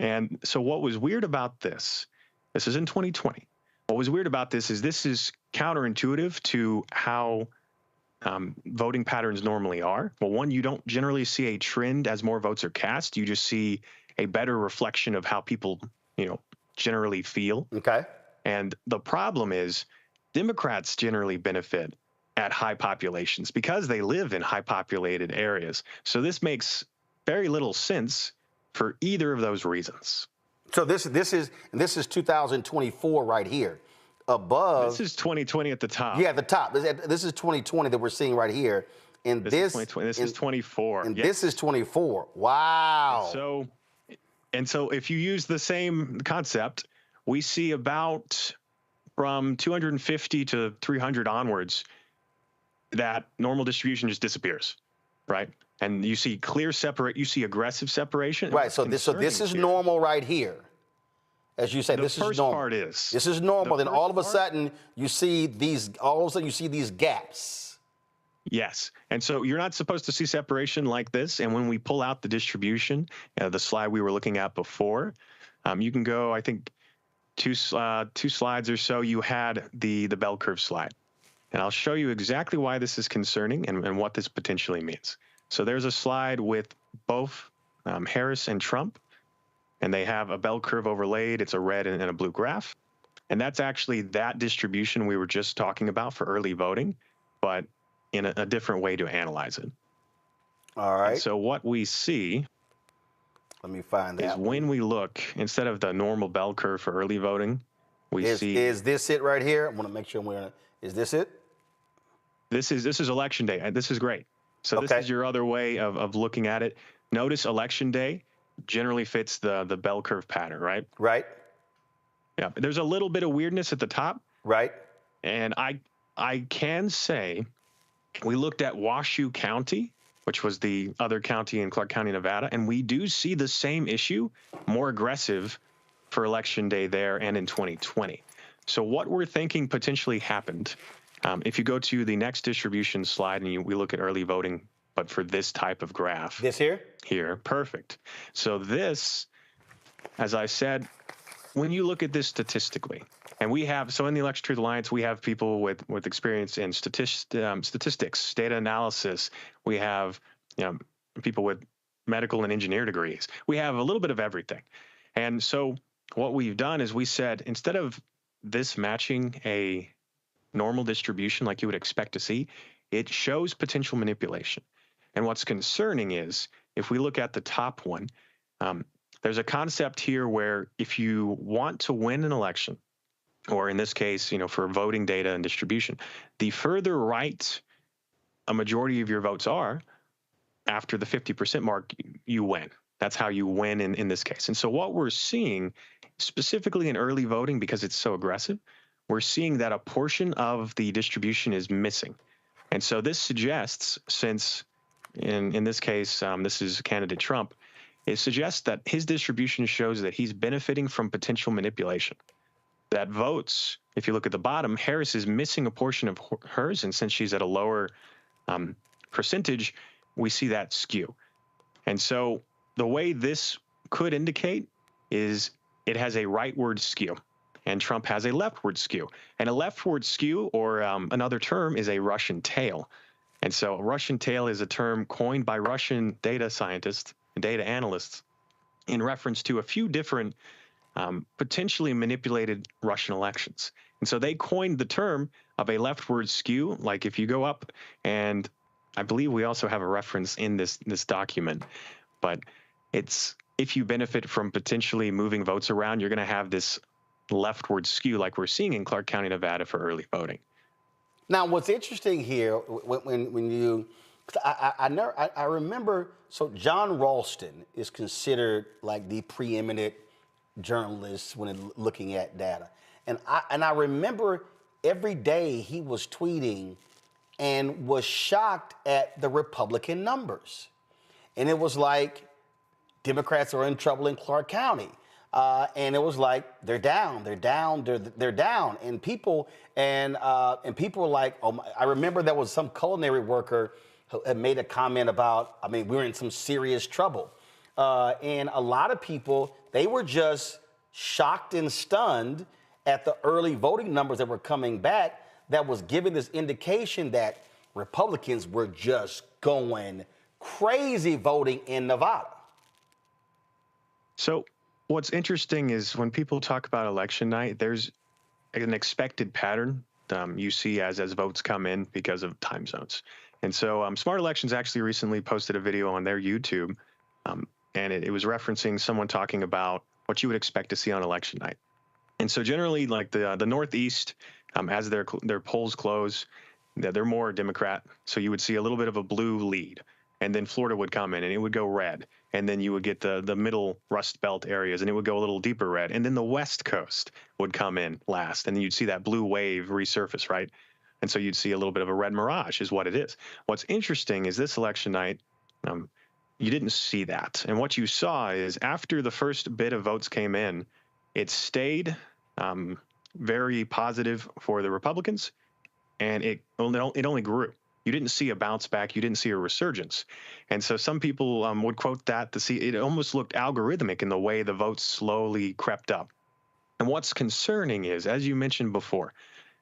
And so what was weird about this is in 2020. What was weird about this is counterintuitive to how voting patterns normally are. Well, one, you don't generally see a trend as more votes are cast. You just see a better reflection of how people, generally feel. Okay. And the problem is Democrats generally benefit at high populations because they live in high populated areas. So this makes very little sense for either of those reasons. So this is 2024 right here. Above. This is 2020 at the top. Yeah, the top. This is 2020 that we're seeing right here. And this is 2020. This is 24. And this is 24. Wow. And so if you use the same concept, we see about from 250 to 300 onwards, that normal distribution just disappears, right? And you see you see aggressive separation. Right. So this is normal right here. As you say, this is normal. The first part is. This is normal. Then all of a sudden you see these gaps. Yes. And so you're not supposed to see separation like this. And when we pull out the distribution, the slide we were looking at before, you can go, I think, two slides or so, you had the bell curve slide. And I'll show you exactly why this is concerning and what this potentially means. So there's a slide with both Harris and Trump, and they have a bell curve overlaid. It's a red and a blue graph. And that's actually that distribution we were just talking about for early voting, but in a different way to analyze it. All right. And so what we see, let me find that, is when we look, instead of the normal bell curve for early voting, we see. Is this it right here? I want to make sure is this it? This is election day. This is great. So this is your other way of looking at it. Notice election day generally fits the bell curve pattern, right? Right. Yeah. There's a little bit of weirdness at the top. Right. And I can say we looked at Washoe County, which was the other county in Clark County, Nevada, and we do see the same issue, more aggressive for election day there and in 2020. So what we're thinking potentially happened, if you go to the next distribution slide and we look at early voting, but for this type of graph. This here? Here, perfect. So this, as I said, when you look at this statistically, and we have, so in the Election Truth Alliance, we have people with experience in statistics, data analysis. We have people with medical and engineer degrees. We have a little bit of everything. And so what we've done is we said, instead of this matching a normal distribution like you would expect to see, it shows potential manipulation. And what's concerning is, if we look at the top one, there's a concept here where if you want to win an election, or in this case, for voting data and distribution, the further right a majority of your votes are, after the 50% mark, you win. That's how you win in this case. And so what we're seeing, specifically in early voting, because it's so aggressive, we're seeing that a portion of the distribution is missing. And so this suggests, since in this case, this is candidate Trump, it suggests that his distribution shows that he's benefiting from potential manipulation. That votes, if you look at the bottom, Harris is missing a portion of hers, and since she's at a lower percentage, we see that skew. And so the way this could indicate is it has a rightward skew, and Trump has a leftward skew. And a leftward skew, or another term, is a Russian tail. And so a Russian tail is a term coined by Russian data scientists and data analysts in reference to a few different potentially manipulated Russian elections. And so they coined the term of a leftward skew, like if you go up, and I believe we also have a reference in this document, but it's if you benefit from potentially moving votes around, you're going to have this leftward skew like we're seeing in Clark County, Nevada for early voting. Now, what's interesting here, when you, I remember, so John Ralston is considered like the preeminent journalist when looking at data. And I remember every day he was tweeting and was shocked at the Republican numbers. And it was like, Democrats are in trouble in Clark County. And it was like, they're down. And people were like, oh, I remember there was some culinary worker who had made a comment about, we're in some serious trouble. And a lot of people, they were just shocked and stunned at the early voting numbers that were coming back that was giving this indication that Republicans were just going crazy voting in Nevada. So what's interesting is when people talk about election night, there's an expected pattern you see as votes come in because of time zones. And so Smart Elections actually recently posted a video on their YouTube, and it was referencing someone talking about what you would expect to see on election night. And so generally, like the Northeast, as their polls close, they're more Democrat. So you would see a little bit of a blue lead, and then Florida would come in and it would go red. And then you would get the middle Rust Belt areas and it would go a little deeper red. And then the West Coast would come in last. And then you'd see that blue wave resurface, right? And so you'd see a little bit of a red mirage is what it is. What's interesting is this election night, you didn't see that. And what you saw is after the first bit of votes came in, it stayed very positive for the Republicans, and it only grew. you didn't see a bounce back, you didn't see a resurgence. And so some people would quote that to see it almost looked algorithmic in the way the votes slowly crept up. And what's concerning is, as you mentioned before,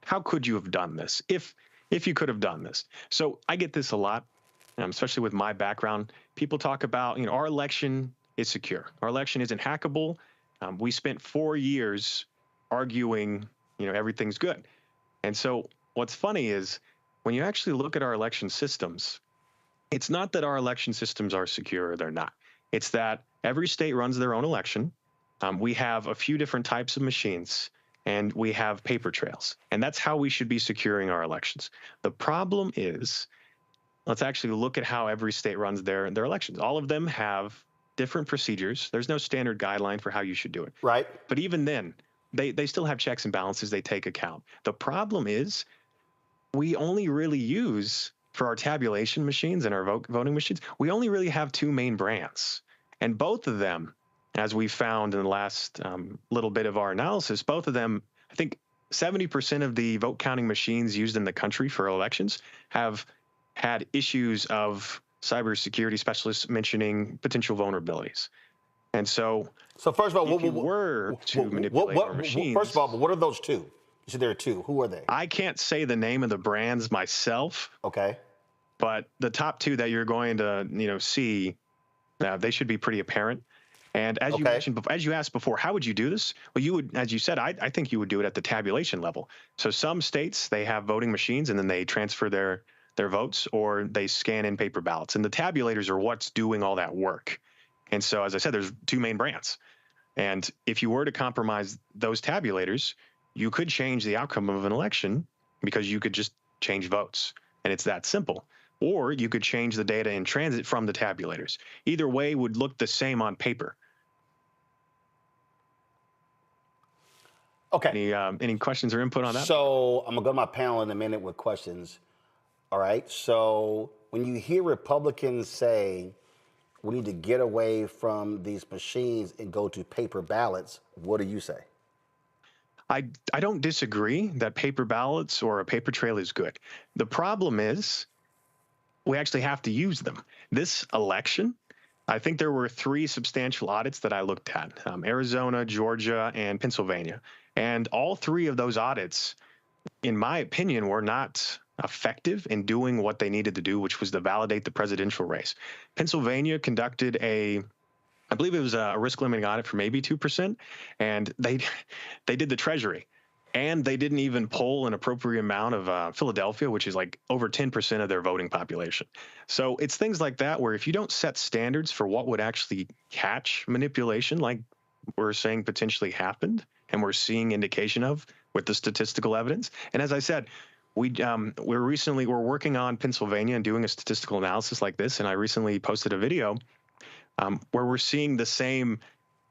how could you have done this if you could have done this? So I get this a lot, especially with my background. People talk about, our election is secure. Our election isn't hackable. We spent 4 years arguing, everything's good. And so what's funny is when you actually look at our election systems, it's not that our election systems are secure or they're not. It's that every state runs their own election. We have a few different types of machines, and we have paper trails. And that's how we should be securing our elections. The problem is, let's actually look at how every state runs their elections. All of them have different procedures. There's no standard guideline for how you should do it. Right. But even then, they still have checks and balances they take account. The problem is we only really use, for our tabulation machines and our voting machines, we only really have 2 main brands. And both of them, as we found in the last little bit of our analysis, both of them, I think 70% of the vote counting machines used in the country for elections have had issues of cybersecurity specialists mentioning potential vulnerabilities. And so first of all, if you were to manipulate our machines, first of all, what are those 2? You said there are 2. Who are they? I can't say the name of the brands myself. Okay. But the top 2 that you're going to, see, they should be pretty apparent. And as you mentioned, as you asked before, how would you do this? Well, you would, as you said, I think you would do it at the tabulation level. So some states, they have voting machines and then they transfer their votes, or they scan in paper ballots. And the tabulators are what's doing all that work. And so, as I said, there's 2 main brands. And if you were to compromise those tabulators, you could change the outcome of an election because you could just change votes. And it's that simple. Or you could change the data in transit from the tabulators. Either way would look the same on paper. Okay. Any questions or input on that? So I'm going to go to my panel in a minute with questions. All right. So when you hear Republicans say we need to get away from these machines and go to paper ballots, what do you say? I don't disagree that paper ballots or a paper trail is good. The problem is we actually have to use them. This election, I think there were 3 substantial audits that I looked at, Arizona, Georgia, and Pennsylvania. And all 3 of those audits, in my opinion, were not effective in doing what they needed to do, which was to validate the presidential race. Pennsylvania conducted I believe it was a risk limiting audit for maybe 2%, and they did the Treasury. And they didn't even poll an appropriate amount of Philadelphia, which is like over 10% of their voting population. So it's things like that where if you don't set standards for what would actually catch manipulation, like we're saying potentially happened, and we're seeing indication of with the statistical evidence. And as I said, we're working on Pennsylvania and doing a statistical analysis like this. And I recently posted a video where we're seeing the same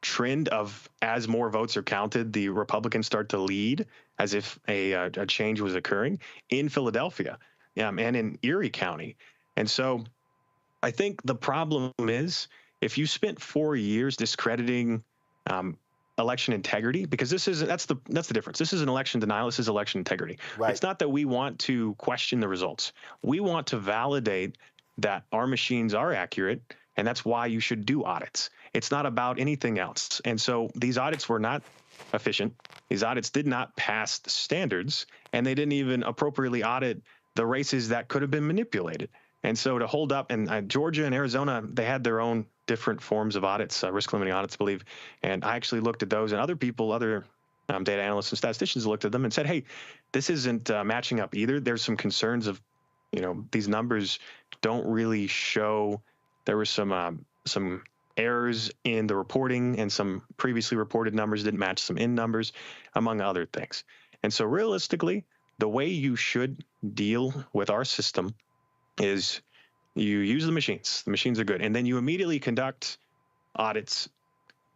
trend of, as more votes are counted, the Republicans start to lead as if a change was occurring in Philadelphia and in Erie County. And so I think the problem is if you spent 4 years discrediting election integrity, because that's the difference. This is an election denial. This is election integrity. Right. It's not that we want to question the results. We want to validate that our machines are accurate, and that's why you should do audits. It's not about anything else. And so these audits were not efficient. These audits did not pass the standards, and they didn't even appropriately audit the races that could have been manipulated. And so to hold up, and Georgia and Arizona, they had their own different forms of audits, risk limiting audits, I believe. And I actually looked at those, and other data analysts and statisticians looked at them and said, hey, this isn't matching up either. There's some concerns of, these numbers don't really show. There were some errors in the reporting, and some previously reported numbers didn't match some in numbers, among other things. And so realistically, the way you should deal with our system is you use the machines. The machines are good. And then you immediately conduct audits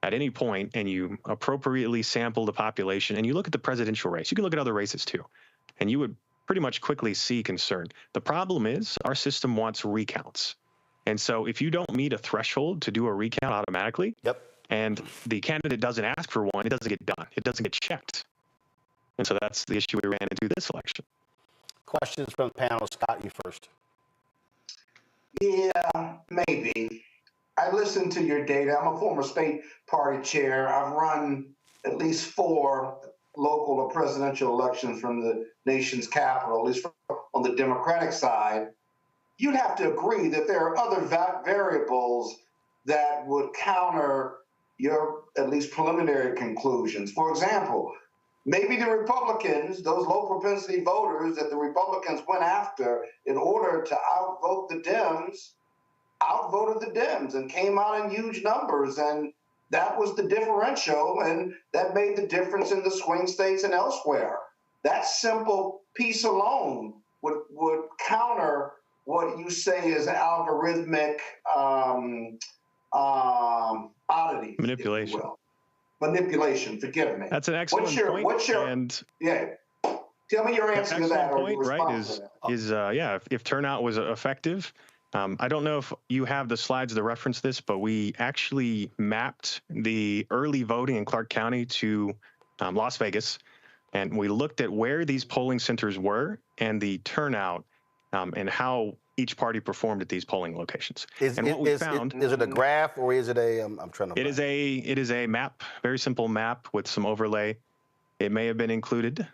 at any point, and you appropriately sample the population, and you look at the presidential race. You can look at other races too, and you would pretty much quickly see concern. The problem is our system wants recounts. And so if you don't meet a threshold to do a recount automatically, and the candidate doesn't ask for one, it doesn't get done. It doesn't get checked. And so that's the issue we ran into this election. Questions from the panel. Scott, you first. Yeah, maybe. I listened to your data. I'm a former state party chair. I've run at least 4 local or presidential elections from the nation's capital, at least on the Democratic side. You'd have to agree that there are other variables that would counter your at least preliminary conclusions. For example, maybe the Republicans, those low propensity voters that the Republicans went after in order to outvote the Dems, outvoted the Dems and came out in huge numbers. And that was the differential, and that made the difference in the swing states and elsewhere. That simple piece alone would counter what you say is algorithmic oddities. Manipulation. Manipulation, forgive me. That's an excellent point. Yeah. Tell me your answer to that. Point, right, if turnout was effective, I don't know if you have the slides to reference this, but we actually mapped the early voting in Clark County to Las Vegas, and we looked at where these polling centers were and the turnout and how each party performed at these polling locations. Is it a graph or is it a? I'm trying to. It is a map, very simple map with some overlay. It may have been included.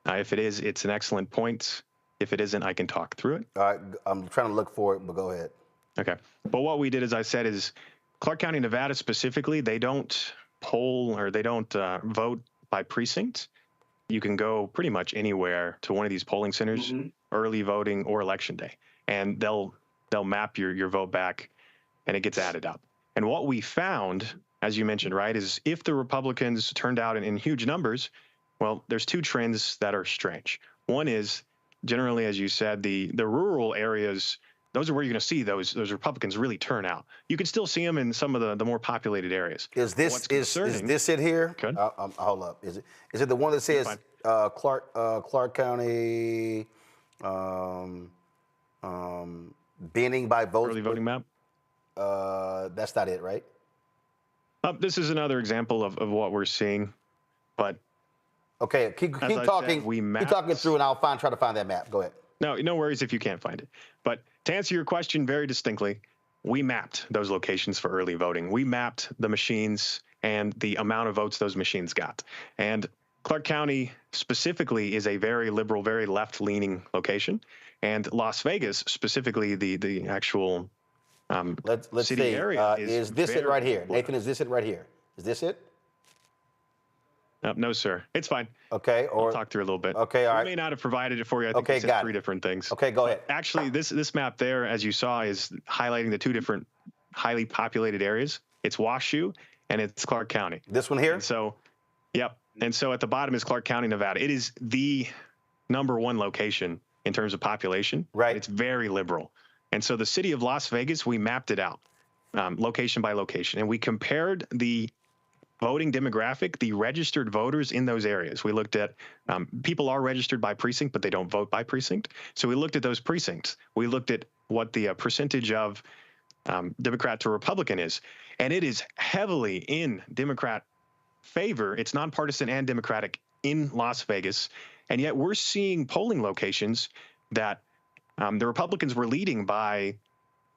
If it is, it's an excellent point. If it isn't, I can talk through it. All right, I'm trying to look for it, but go ahead. Okay. But what we did, as I said, is Clark County, Nevada specifically, they don't poll or they don't vote by precinct. You can go pretty much anywhere to one of these polling centers, early voting or election day, and they'll map your vote back, and it gets added up. And what we found, as you mentioned, right, is if the Republicans turned out in huge numbers, well, there's 2 trends that are strange. One is, generally, as you said, the rural areas, those are where you're going to see those Republicans really turn out. You can still see them in some of the more populated areas. Is this it here? Hold up. Is it the one that says Clark County binning by votes? Early voting map? That's not it, right? This is another example of what we're seeing, but okay, keep talking. Keep talking through, and I'll try to find that map. Go ahead. No worries if you can't find it. But to answer your question very distinctly, we mapped those locations for early voting. We mapped the machines and the amount of votes those machines got. And Clark County specifically is a very liberal, very left-leaning location. And Las Vegas, specifically the actual let's city see. area, is this it right here? Nathan, is this it right here? Is this it? No, sir. It's fine. Okay. I'll talk through a little bit. Okay, all right. We may not have provided it for you. I think it's 3 different things. Okay, go ahead. Actually, this map there, as you saw, is highlighting the 2 different highly populated areas. It's Washoe and it's Clark County. This one here? And so, yep. And so at the bottom is Clark County, Nevada. It is the #1 location in terms of population. Right. It's very liberal. And so the city of Las Vegas, we mapped it out location by location. And we compared the voting demographic, the registered voters in those areas. We looked at people are registered by precinct, but they don't vote by precinct. So we looked at those precincts. We looked at what the percentage of Democrat to Republican is. And it is heavily in Democrat favor. It's nonpartisan and Democratic in Las Vegas. And yet we're seeing polling locations that the Republicans were leading by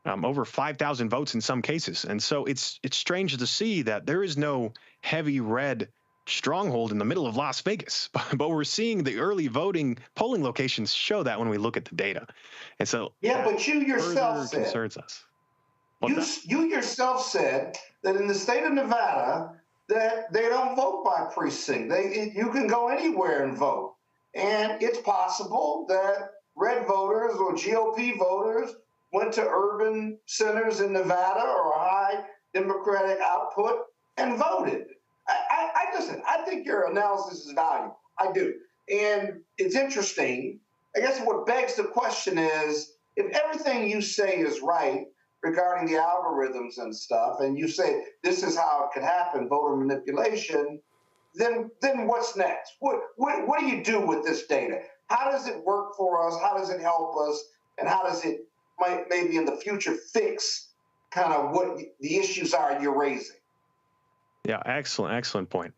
over 5,000 votes in some cases. And so it's strange to see that there is no heavy red stronghold in the middle of Las Vegas, but we're seeing the early voting polling locations show that when we look at the data. And so but you yourself said, concerns us. You yourself said that in the state of Nevada that they don't vote by precinct. You can go anywhere and vote. And it's possible that red voters or GOP voters went to urban centers in Nevada or high Democratic output and voted. Listen, I think your analysis is valuable. I do. And it's interesting. I guess what begs the question is, if everything you say is right regarding the algorithms and stuff, and you say this is how it could happen, voter manipulation, then what's next? What do you do with this data? How does it work for us? How does it help us? And how does it maybe in the future fix kind of what the issues are you're raising? Yeah, excellent point.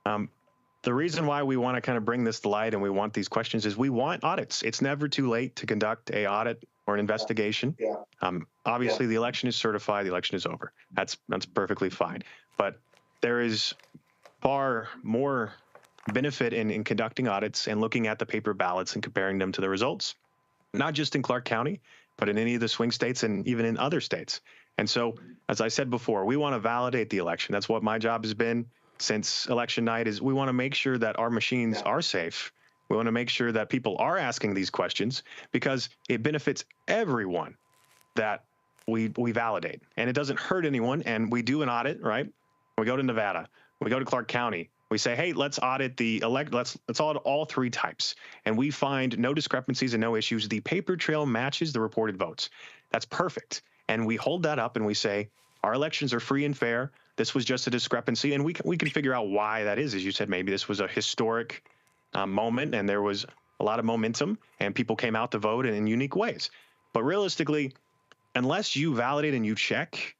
The reason why we want to kind of bring this to light and we want these questions is we want audits. It's never too late to conduct an audit or an investigation. Yeah. Obviously, the election is certified. The election is over. That's perfectly fine. But there is far more benefit in conducting audits and looking at the paper ballots and comparing them to the results, not just in Clark County, but in any of the swing states and even in other states. And so, as I said before, we want to validate the election. That's what my job has been since election night, is we want to make sure that our machines are safe. We want to make sure that people are asking these questions, because it benefits everyone that we validate, and it doesn't hurt anyone. And we do an audit, right? We go to Nevada, we go to Clark County, we say, hey, let's audit let's audit all three types, and we find no discrepancies and no issues. The paper trail matches the reported votes. That's perfect. And we hold that up and we say, our elections are free and fair. This was just a discrepancy, and we can figure out why that is. As you said, maybe this was a historic moment, and there was a lot of momentum, and people came out to vote in unique ways. But realistically, unless you validate and you check,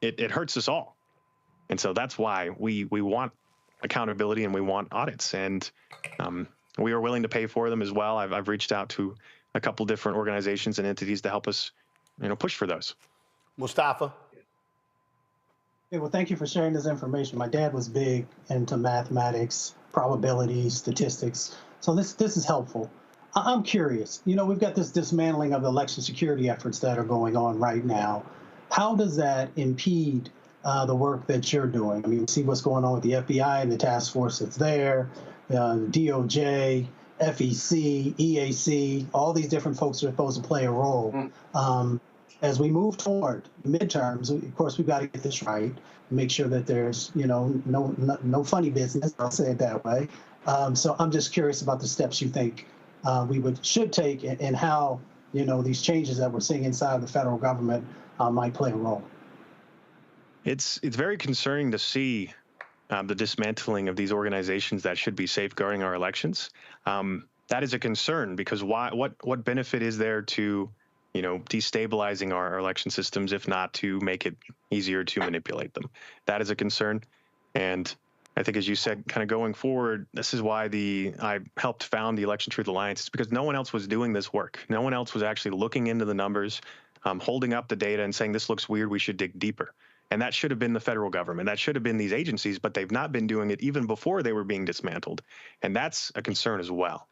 it hurts us all. And so that's why we want accountability and we want audits, and we are willing to pay for them as well. I've reached out to a couple different organizations and entities to help us, push for those. Mustafa. Yeah, well, thank you for sharing this information. My dad was big into mathematics, probability, statistics, so this is helpful. I'm curious. We've got this dismantling of the election security efforts that are going on right now. How does that impede the work that you're doing? I mean, see what's going on with the FBI and the task force that's there, the DOJ, FEC, EAC, all these different folks are supposed to play a role. As we move toward midterms, of course, we've got to get this right, make sure that there's, no funny business, I'll say it that way. So I'm just curious about the steps you think we should take, and how, these changes that we're seeing inside the federal government might play a role. It's very concerning to see the dismantling of these organizations that should be safeguarding our elections. That is a concern, because what benefit is there to destabilizing our election systems, if not to make it easier to manipulate them? That is a concern. And I think, as you said, kind of going forward, this is why I helped found the Election Truth Alliance. It's because no one else was doing this work. No one else was actually looking into the numbers, holding up the data and saying, this looks weird, we should dig deeper. And that should have been the federal government. That should have been these agencies, but they've not been doing it even before they were being dismantled. And that's a concern as well.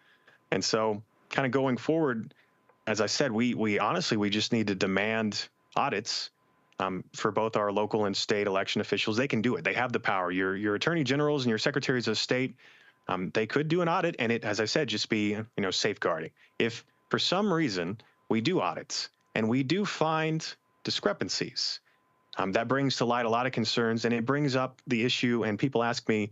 And so kind of going forward, as I said, we honestly, we just need to demand audits for both our local and state election officials. They can do it. They have the power. Your attorney generals and your secretaries of state, they could do an audit, and it, as I said, just be, safeguarding. If for some reason we do audits and we do find discrepancies, that brings to light a lot of concerns, and it brings up the issue. And people ask me,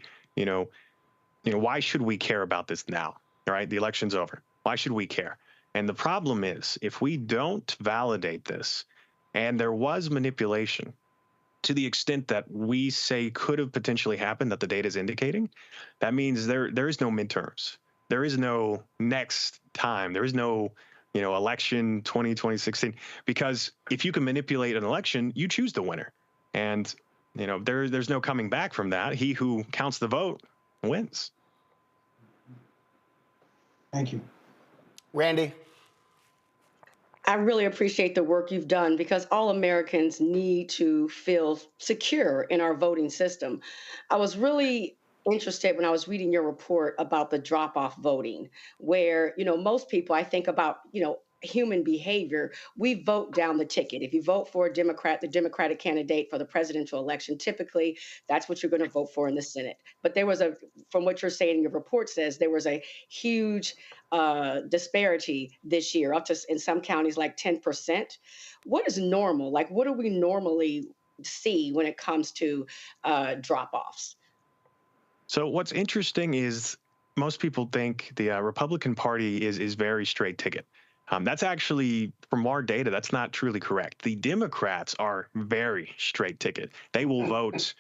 why should we care about this now? All right, the election's over. Why should we care? And the problem is, if we don't validate this, and there was manipulation to the extent that we say could have potentially happened, that the data is indicating, that means there is no midterms. There is no next time. There is no, election 2016, because if you can manipulate an election, you choose the winner. And, there's no coming back from that. He who counts the vote wins. Thank you. Randy. I really appreciate the work you've done, because all Americans need to feel secure in our voting system. I was really interested when I was reading your report about the drop-off voting, where, most people, I think about, human behavior, we vote down the ticket. If you vote for a Democrat, the Democratic candidate for the presidential election, typically that's what you're going to vote for in the Senate. But there was from what you're saying, your report says there was a huge disparity this year, up to in some counties like 10%. What is normal? Like, what do we normally see when it comes to drop-offs? So what's interesting is most people think the Republican Party is very straight ticket. That's actually, from our data, that's not truly correct. The Democrats are very straight ticket. They will vote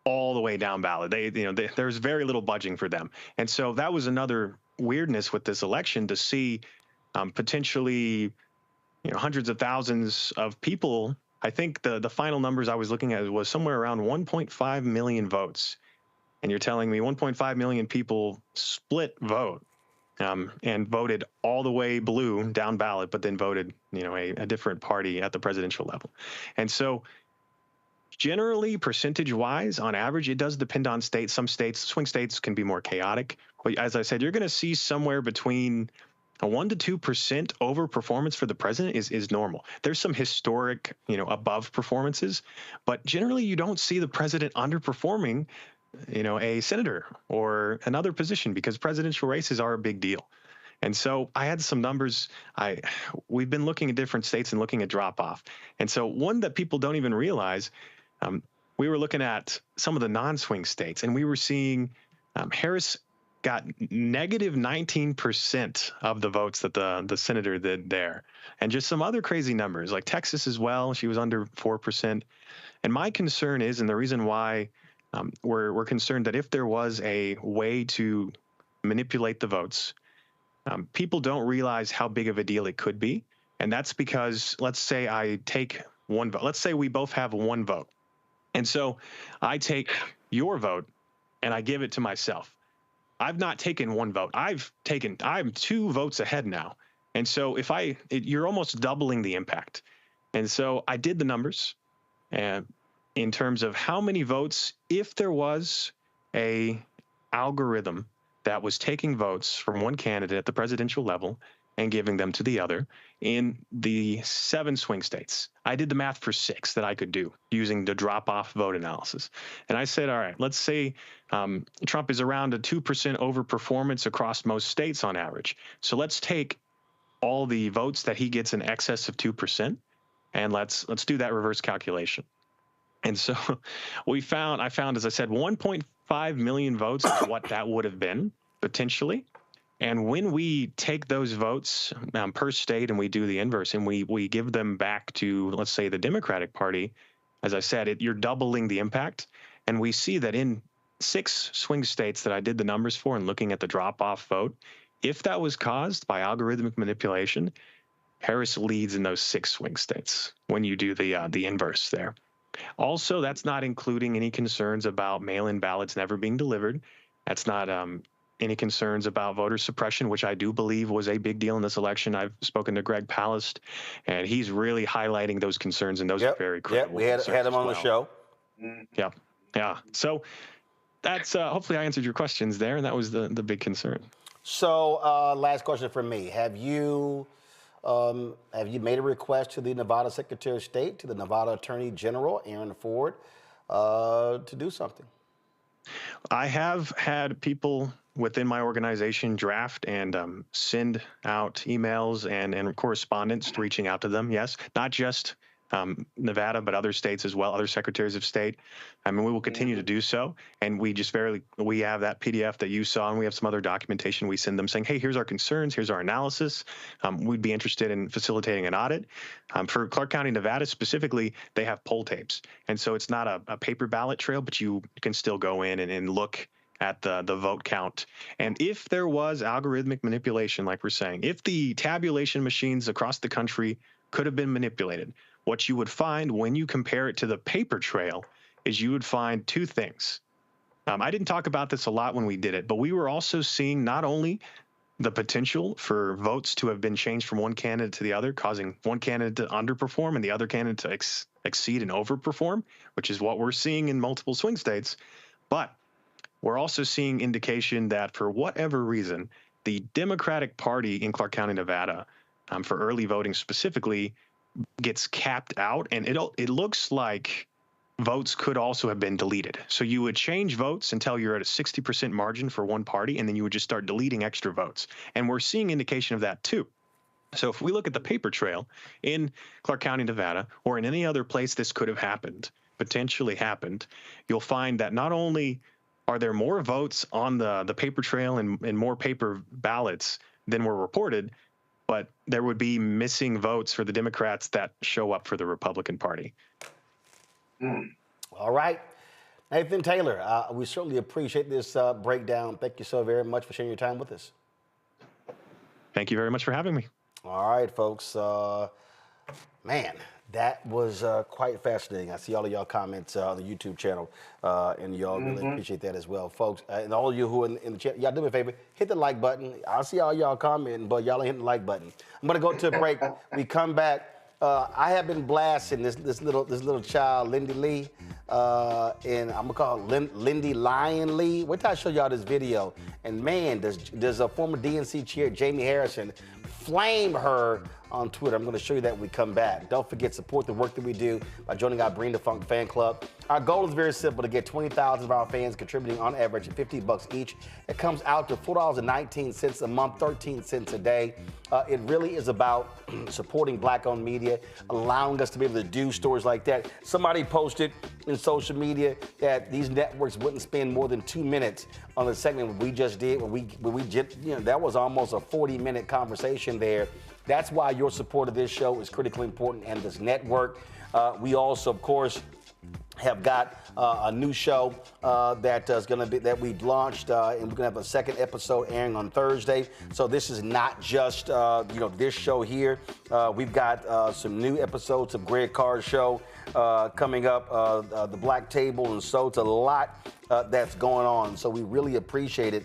all the way down ballot. There's very little budging for them. And so that was another weirdness with this election, to see potentially, hundreds of thousands of people. I think the final numbers I was looking at was somewhere around 1.5 million votes. And you're telling me 1.5 million people split vote. and voted all the way blue down ballot, but then voted, a different party at the presidential level. And so generally, percentage-wise, on average, it does depend on states. Some states, swing states, can be more chaotic. But as I said, you're going to see somewhere between a 1% to 2% over performance for the president is normal. There's some historic, above performances, but generally you don't see the president underperforming, a senator or another position, because presidential races are a big deal. And so I had some numbers. We've been looking at different states and looking at drop off. And so one that people don't even realize, we were looking at some of the non-swing states, and we were seeing Harris got negative 19% of the votes that the senator did there. And just some other crazy numbers, like Texas as well. She was under 4%. And my concern is, and the reason why we're concerned, that if there was a way to manipulate the votes, people don't realize how big of a deal it could be. And that's because, let's say I take one vote. Let's say we both have one vote. And so I take your vote and I give it to myself. I've not taken one vote. I'm 2 votes ahead now. And so you're almost doubling the impact. And so I did the numbers in terms of how many votes, if there was a algorithm that was taking votes from one candidate at the presidential level and giving them to the other in the 7 swing states. I did the math for 6 that I could do using the drop-off vote analysis. And I said, all right, let's say Trump is around a 2% overperformance across most states on average. So let's take all the votes that he gets in excess of 2%, and let's do that reverse calculation. And so I found, as I said, 1.5 million votes is what that would have been potentially. And when we take those votes per state and we do the inverse and we give them back to, let's say, the Democratic Party, as I said, you're doubling the impact. And we see that in 6 swing states that I did the numbers for and looking at the drop-off vote, if that was caused by algorithmic manipulation, Harris leads in those 6 swing states when you do the inverse there. Also, that's not including any concerns about mail-in ballots never being delivered. That's not any concerns about voter suppression, which I do believe was a big deal in this election. I've spoken to Greg Palast, and he's really highlighting those concerns, and those are very critical. We had him on the show. Yeah. So that's hopefully I answered your questions there, and that was the big concern. So last question from me. Have you made a request to the Nevada Secretary of State, to the Nevada Attorney General, Aaron Ford, to do something? I have had people within my organization draft and send out emails and correspondence reaching out to them. Yes, not just Nevada, but other states as well, other secretaries of state. I mean, we will continue to do so. And we have that PDF that you saw, and we have some other documentation. We send them saying, hey, here's our concerns, here's our analysis. We'd be interested in facilitating an audit. For Clark County, Nevada specifically, they have poll tapes. And so it's not a paper ballot trail, but you can still go in and look at the vote count. And if there was algorithmic manipulation, like we're saying, if the tabulation machines across the country could have been manipulated, what you would find when you compare it to the paper trail is you would find 2 things. I didn't talk about this a lot when we did it, but we were also seeing not only the potential for votes to have been changed from one candidate to the other, causing one candidate to underperform and the other candidate to exceed and overperform, which is what we're seeing in multiple swing states, but we're also seeing indication that for whatever reason, the Democratic Party in Clark County, Nevada, for early voting specifically, gets capped out, and it looks like votes could also have been deleted. So you would change votes until you're at a 60% margin for one party, and then you would just start deleting extra votes. And we're seeing indication of that too. So if we look at the paper trail in Clark County, Nevada, or in any other place this could have happened, potentially happened, you'll find that not only are there more votes on the paper trail and more paper ballots than were reported, but there would be missing votes for the Democrats that show up for the Republican Party. All right. Nathan Taylor, we certainly appreciate this breakdown. Thank you so very much for sharing your time with us. Thank you very much for having me. All right, folks. Man, that was quite fascinating. I see all of y'all comments on the YouTube channel, and y'all really appreciate that as well, folks. And all of you who are in the chat, y'all do me a favor, hit the like button. I see all y'all commenting, but y'all ain't hitting the like button. I'm gonna go to a break. We come back. I have been blasting this little child, Lindy Li, and I'm gonna call it Lindy Li. Wait till I show y'all this video. And man, does a former DNC chair, Jamie Harrison, flame her on Twitter. I'm going to show you that when we come back. Don't forget, support the work that we do by joining our Bring the Funk fan club. Our goal is very simple, to get 20,000 of our fans contributing on average at $50 each. It comes out to $4.19 a month, 13 cents a day. It really is about supporting Black-owned media, allowing us to be able to do stories like that. Somebody posted in social media that these networks wouldn't spend more than 2 minutes on the segment we just did. That was almost a 40-minute conversation there. That's why your support of this show is critically important, and this network. We also, of course, have got a new show that we've launched, and we're gonna have a second episode airing on Thursday. So this is not just this show here. We've got some new episodes of Greg Carr's show coming up, the Black Table, and so it's a lot that's going on. So we really appreciate it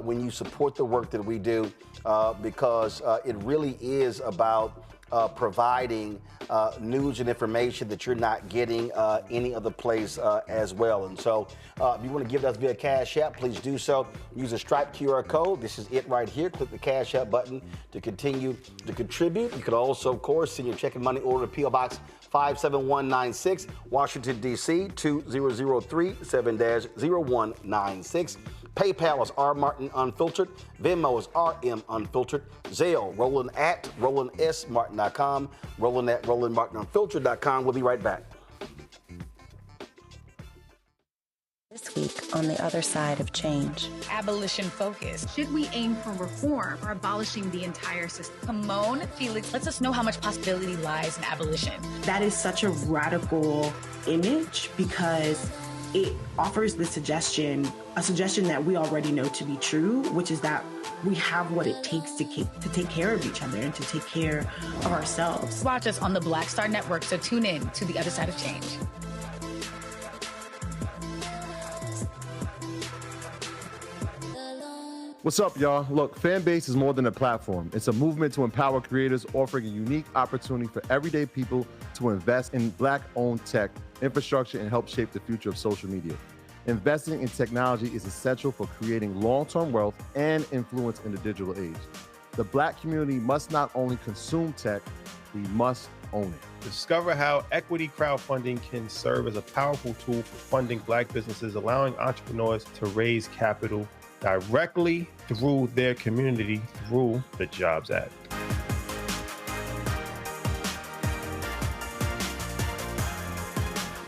when you support the work that we do, because it really is about providing news and information that you're not getting any other place as well. And so if you want to give us via Cash App, please do so. Use a Stripe QR code. This is it right here. Click the Cash App button to continue to contribute. You could also, of course, send your check and money order to P.O. Box 57196, Washington, D.C. 2003 7-0196. PayPal is R Martin Unfiltered. Venmo is RM Unfiltered. Zelle, Roland at RolandSMartin.com. Roland at RolandMartinUnfiltered.com. We'll be right back. This week on the other side of change. Abolition focus. Should we aim for reform or abolishing the entire system? Simone Felix lets us know how much possibility lies in abolition. That is such a radical image because it offers the suggestion that we already know to be true, which is that we have what it takes to take care of each other and to take care of ourselves. Watch us on the Black Star Network, so tune in to the other side of change. What's up, y'all? Look, Fanbase is more than a platform. It's a movement to empower creators, offering a unique opportunity for everyday people to invest in Black-owned tech, infrastructure, and help shape the future of social media. Investing in technology is essential for creating long-term wealth and influence in the digital age. The Black community must not only consume tech, we must own it. Discover how equity crowdfunding can serve as a powerful tool for funding Black businesses, allowing entrepreneurs to raise capital directly through their community through the Jobs Act.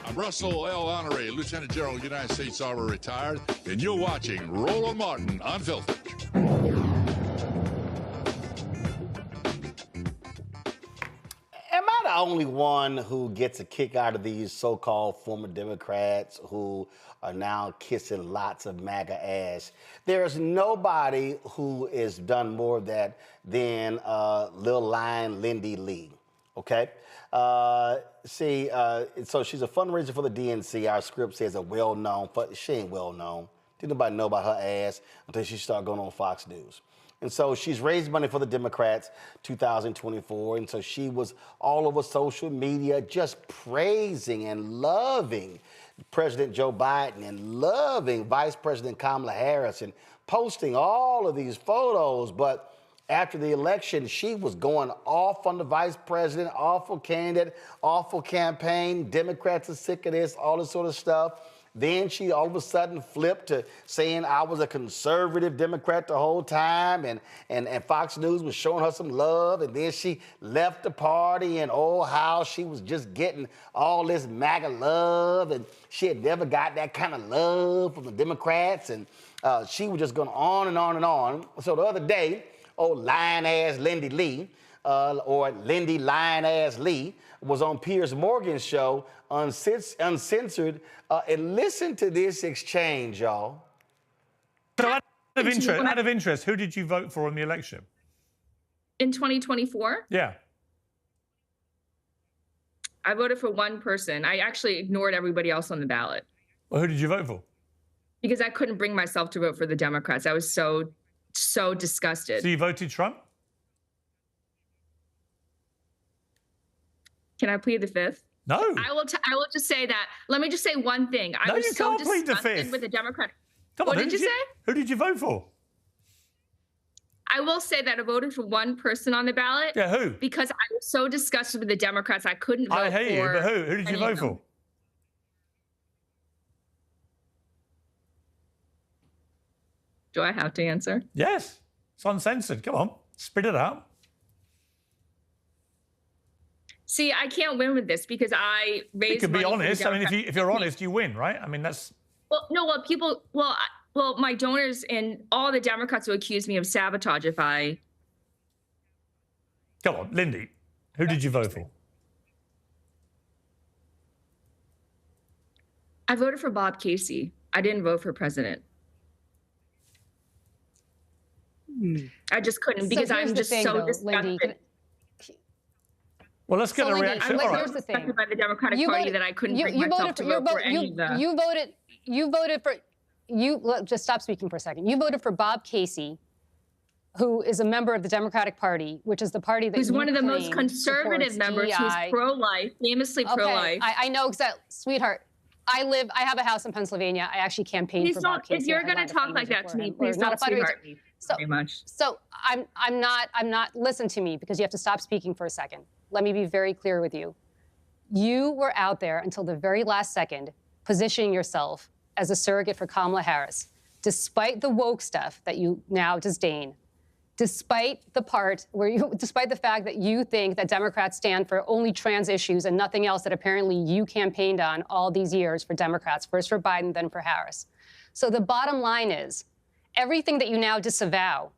I'm Russell L. Honoré, Lieutenant General, United States Army, retired, and you're watching Roland Martin Unfiltered. Am I the only one who gets a kick out of these so-called former Democrats who are now kissing lots of MAGA ass? There's nobody who has done more of that than Lil Lion Lindy Li, okay? So she's a fundraiser for the DNC. Our script says a well-known, she ain't well-known. Didn't nobody know about her ass until she started going on Fox News. And so she's raised money for the Democrats 2024. And so she was all over social media just praising and loving President Joe Biden and loving Vice President Kamala Harris and posting all of these photos. But after the election, she was going off on the vice president, awful candidate, awful campaign. Democrats are sick of this, all this sort of stuff. Then she all of a sudden flipped to saying I was a conservative Democrat the whole time, and Fox News was showing her some love, and then she left the party, and oh, how she was just getting all this MAGA love, and she had never got that kind of love from the Democrats, and she was just going on and on and on. So the other day, old lion-ass Lindy Li, or Lindy Lion-ass Li, was on Piers Morgan's show, Uncensored, and listen to this exchange, y'all. So out of interest, who did you vote for in the election? In 2024? Yeah. I voted for one person. I actually ignored everybody else on the ballot. Well, who did you vote for? Because I couldn't bring myself to vote for the Democrats. I was so disgusted. So you voted Trump? Can I plead the fifth? No. I will just say that. Let me just say one thing. I was so disgusted with the Democratic. What did you say? Who did you vote for? I will say that I voted for one person on the ballot. Yeah, who? Because I was so disgusted with the Democrats, I couldn't vote for. I hate you, but who? Who did you vote for? Do I have to answer? Yes. It's uncensored. Come on, spit it out. See, I can't win with this because I raised. You can be money honest. I mean, if you're honest, you win, right? I mean, that's. Well, no. Well, my donors and all the Democrats will accuse me of sabotage if I. Come on, Lindy. Who did you vote for? I voted for Bob Casey. I didn't vote for president. I just couldn't because I'm just so disgusted. Well, let's get a reaction. I'm here's the thing. By the Democratic Party that I couldn't bring myself to vote for any of the. You voted for. Just stop speaking for a second. You voted for Bob Casey, who is a member of the Democratic Party, which is the party that who's one of the most conservative members, DEI. who's pro-life, famously pro-life. I know exactly, sweetheart. I have a house in Pennsylvania. I actually campaigned for Bob Casey. If you're going to talk like that to me, please don't sweetheart me very much. So I'm not. Listen to me because you have to stop speaking for a second. Let me be very clear with you. You were out there until the very last second, positioning yourself as a surrogate for Kamala Harris, despite the woke stuff that you now disdain, despite the fact that you think that Democrats stand for only trans issues and nothing else that apparently you campaigned on all these years for Democrats, first for Biden, then for Harris. So the bottom line is, everything that you now disavow,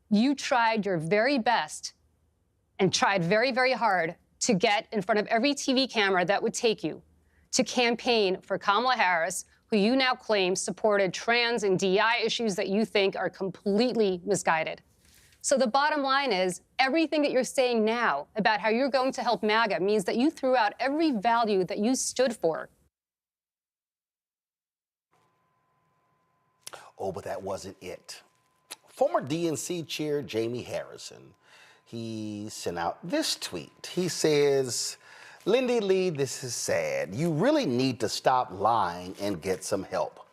you tried your very best and tried very, very hard to get in front of every TV camera that would take you to campaign for Kamala Harris, who you now claim supported trans and DEI issues that you think are completely misguided. So the bottom line is, everything that you're saying now about how you're going to help MAGA means that you threw out every value that you stood for. Oh, but that wasn't it. Former DNC chair Jamie Harrison, he sent out this tweet. He says, Lindy Li, this is sad. You really need to stop lying and get some help.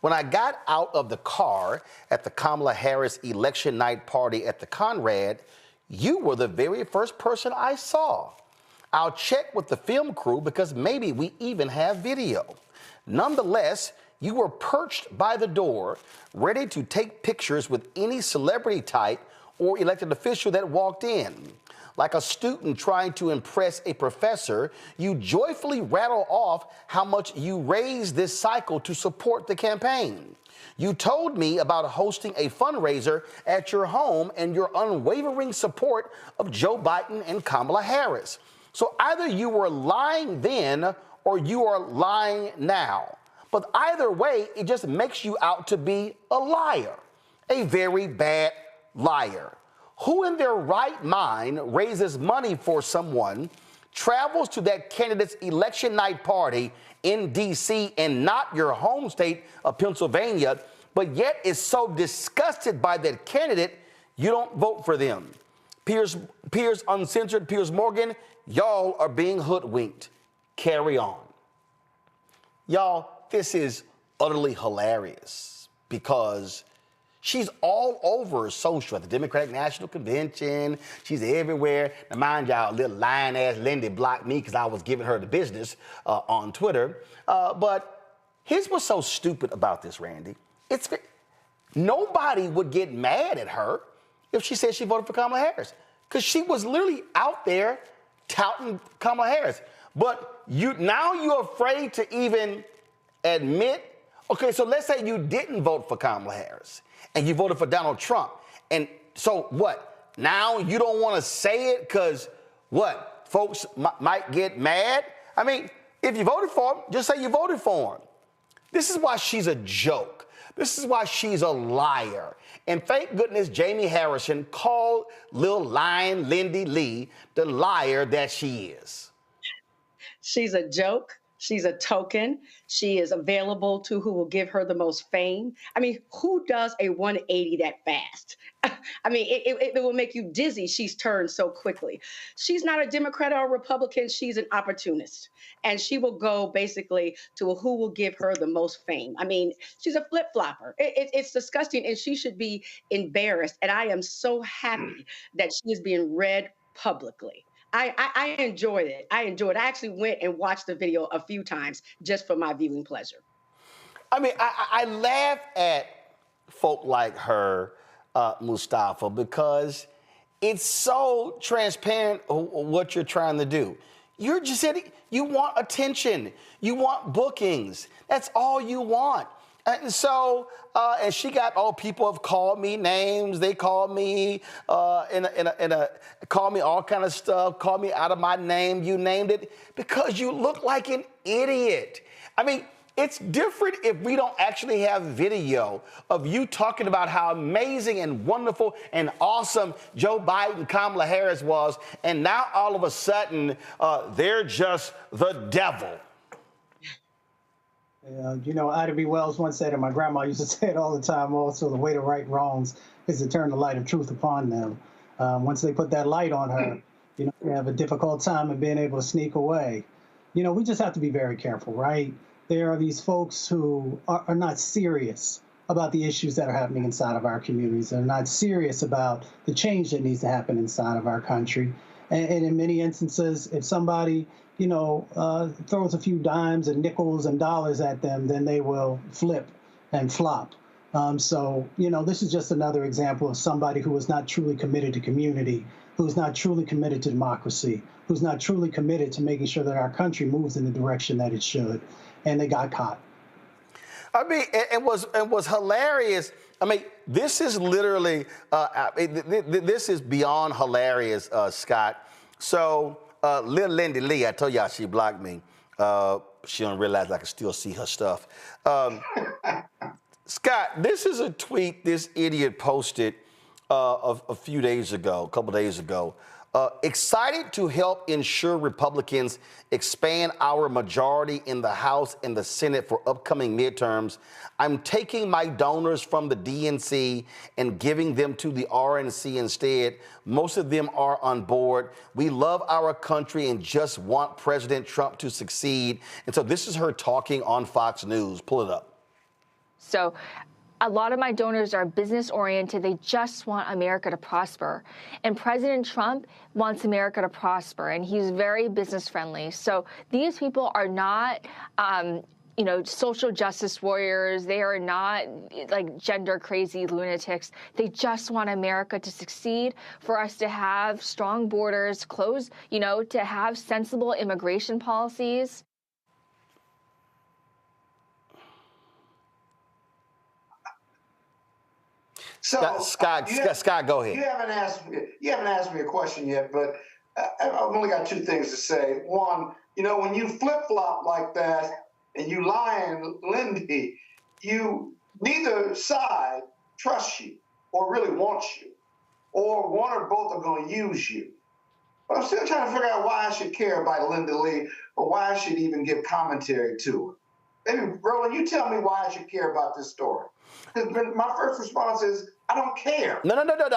When I got out of the car at the Kamala Harris election night party at the Conrad, you were the very first person I saw. I'll check with the film crew because maybe we even have video. Nonetheless, you were perched by the door, ready to take pictures with any celebrity type or elected official that walked in. Like a student trying to impress a professor, you joyfully rattle off how much you raised this cycle to support the campaign. You told me about hosting a fundraiser at your home and your unwavering support of Joe Biden and Kamala Harris. So either you were lying then or you are lying now. But either way, it just makes you out to be a liar, a very bad liar. Who in their right mind raises money for someone, travels to that candidate's election night party in D.C. and not your home state of Pennsylvania, but yet is so disgusted by that candidate, you don't vote for them? Piers Uncensored, Piers Morgan, y'all are being hoodwinked. Carry on. Y'all, this is utterly hilarious because she's all over social at the Democratic National Convention. She's everywhere. Now, mind y'all, little lying-ass Lindy blocked me because I was giving her the business on Twitter. But here's what's so stupid about this, Randy. Nobody would get mad at her if she said she voted for Kamala Harris because she was literally out there touting Kamala Harris. But now you're afraid to even admit, okay, so let's say you didn't vote for Kamala Harris and you voted for Donald Trump. And so what? Now you don't want to say it because what? Folks might get mad? I mean, if you voted for him, just say you voted for him. This is why she's a joke. This is why she's a liar. And thank goodness Jamie Harrison called Lil Lying Lindy Li the liar that she is. She's a joke. She's a token. She is available to who will give her the most fame. I mean, who does a 180 that fast? I mean, it will make you dizzy. She's turned so quickly. She's not a Democrat or a Republican. She's an opportunist. And she will go basically to who will give her the most fame. I mean, she's a flip-flopper. It's disgusting, and she should be embarrassed. And I am so happy that she is being read publicly. I enjoyed it. I actually went and watched the video a few times just for my viewing pleasure. I mean, I laugh at folk like her, Mustafa, because it's so transparent what you're trying to do. You're just saying you want attention. You want bookings. That's all you want. And so, and she got, people have called me names. They called me, called me all kind of stuff, called me out of my name. You named it because you look like an idiot. I mean, it's different if we don't actually have video of you talking about how amazing and wonderful and awesome Joe Biden, Kamala Harris was, and now all of a sudden they're just the devil. You know, Ida B. Wells once said, and my grandma used to say it all the time also, the way to right wrongs is to turn the light of truth upon them. Once they put that light on her, you know, they have a difficult time in being able to sneak away. You know, we just have to be very careful, right? There are these folks who are not serious about the issues that are happening inside of our communities. They're not serious about the change that needs to happen inside of our country. And in many instances, if somebody, you know, throws a few dimes and nickels and dollars at them, then they will flip and flop. So, you know, this is just another example of somebody who is not truly committed to community, who's not truly committed to democracy, who's not truly committed to making sure that our country moves in the direction that it should. And they got caught. I mean, it was hilarious. I mean, this is literally, this is beyond hilarious, Scott. So, Lil Lindy Li, I told y'all she blocked me. She don't realize I can still see her stuff. Scott, this is a tweet this idiot posted a few days ago, a couple days ago. Excited to help ensure Republicans expand our majority in the House and the Senate for upcoming midterms. I'm taking my donors from the DNC and giving them to the RNC instead. Most of them are on board. We love our country and just want President Trump to succeed. And so this is her talking on Fox News. Pull it up. So a lot of my donors are business oriented. They just want America to prosper. And President Trump wants America to prosper, and he's very business friendly. So these people are not, you know, social justice warriors. They are not like gender crazy lunatics. They just want America to succeed, for us to have strong borders, close, you know, to have sensible immigration policies. So, Scott, go ahead. You haven't asked me a question yet, but I've only got two things to say. One, you know, when you flip-flop like that and you lying, Lindy, neither side trusts you or really wants you, or one or both are going to use you. But I'm still trying to figure out why I should care about Lindy Li, or why I should even give commentary to her. Maybe, Roland, you tell me why I should care about this story. My first response is, I don't care. No. But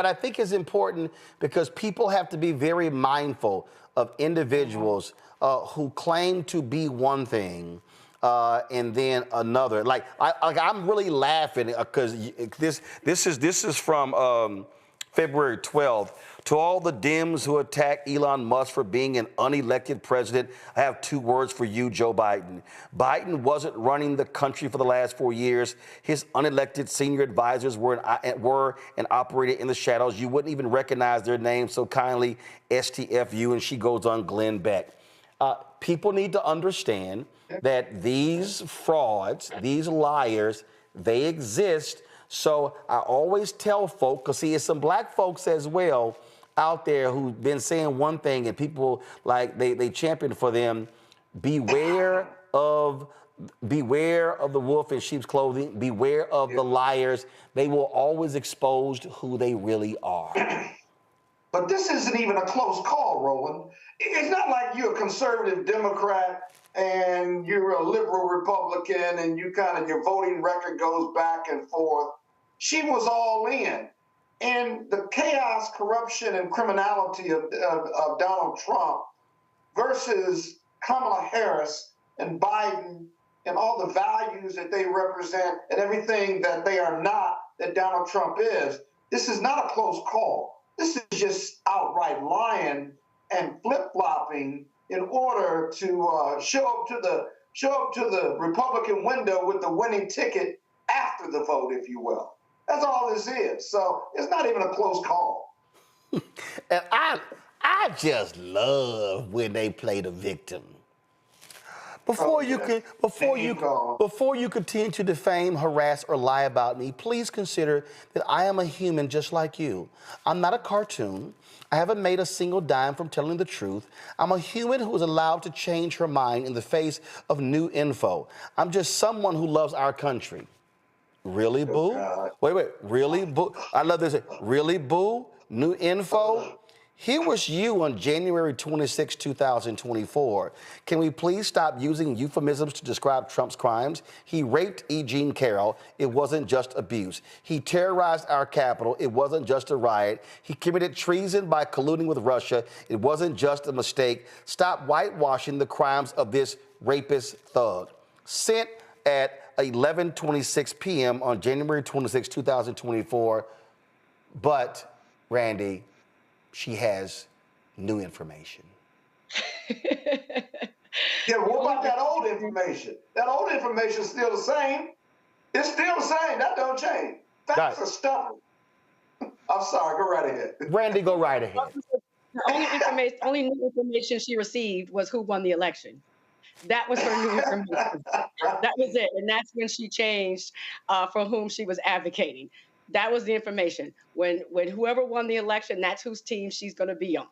I think it's important because people have to be very mindful of individuals who claim to be one thing and then another. Like I'm really laughing because this is from February 12th. To all the Dems who attack Elon Musk for being an unelected president, I have two words for you, Joe Biden. Biden wasn't running the country for the last 4 years. His unelected senior advisors were and operated in the shadows. You wouldn't even recognize their names so kindly, STFU, and she goes on, Glenn Beck. People need to understand that these frauds, these liars, they exist. So I always tell folk, because see, it's some black folks as well out there who've been saying one thing and people like they champion for them. Beware of the wolf in sheep's clothing. Beware of the liars. They will always expose who they really are. But this isn't even a close call, Roland. It's not like you're a conservative Democrat and you're a liberal Republican and your voting record goes back and forth. She was all in. And the chaos, corruption, and criminality of Donald Trump versus Kamala Harris and Biden and all the values that they represent and everything that they are not, that Donald Trump is, this is not a close call. This is just outright lying and flip-flopping in order to show up to the Republican window with the winning ticket after the vote, if you will. That's all this is. So it's not even a close call. And I just love when they play the victim. Before you continue to defame, harass, or lie about me, please consider that I am a human just like you. I'm not a cartoon. I haven't made a single dime from telling the truth. I'm a human who is allowed to change her mind in the face of new info. I'm just someone who loves our country. Really, boo? Wait, really, boo? I love this. Really, boo? New info? Here was you on January 26, 2024. Can we please stop using euphemisms to describe Trump's crimes? He raped E. Jean Carroll. It wasn't just abuse. He terrorized our capital. It wasn't just a riot. He committed treason by colluding with Russia. It wasn't just a mistake. Stop whitewashing the crimes of this rapist thug. Sent at 11:26 p.m. on January 26, 2024. But, Randy, she has new information. Yeah, what about that old information? That old information is still the same. It's still the same. That don't change. Facts are stubborn. I'm sorry. Go right ahead. Randy, go right ahead. The only new information she received was who won the election. That was her new information. That was it. And that's when she changed for whom she was advocating. That was the information. When whoever won the election, that's whose team she's going to be on.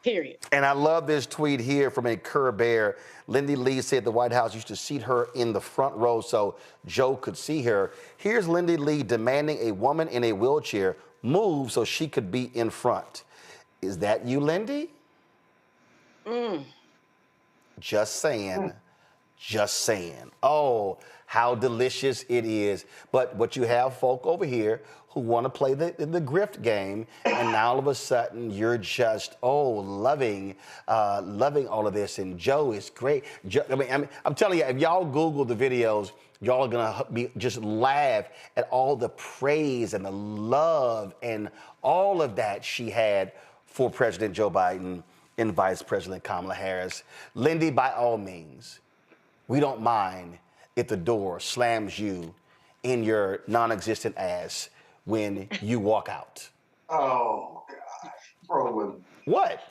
Period. And I love this tweet here from a Cur Bear. Lindy Li said the White House used to seat her in the front row so Joe could see her. Here's Lindy Li demanding a woman in a wheelchair move so she could be in front. Is that you, Lindy? Just saying. Just saying. Oh, how delicious it is. But you have folk over here who want to play the grift game, and now all of a sudden you're just, loving all of this. And Joe is great. I'm telling you, if y'all Google the videos, y'all are gonna just laugh at all the praise and the love and all of that she had for President Joe Biden and Vice President Kamala Harris. Lindy, by all means, we don't mind if the door slams you in your non-existent ass when you walk out. Oh, gosh, Roland. What?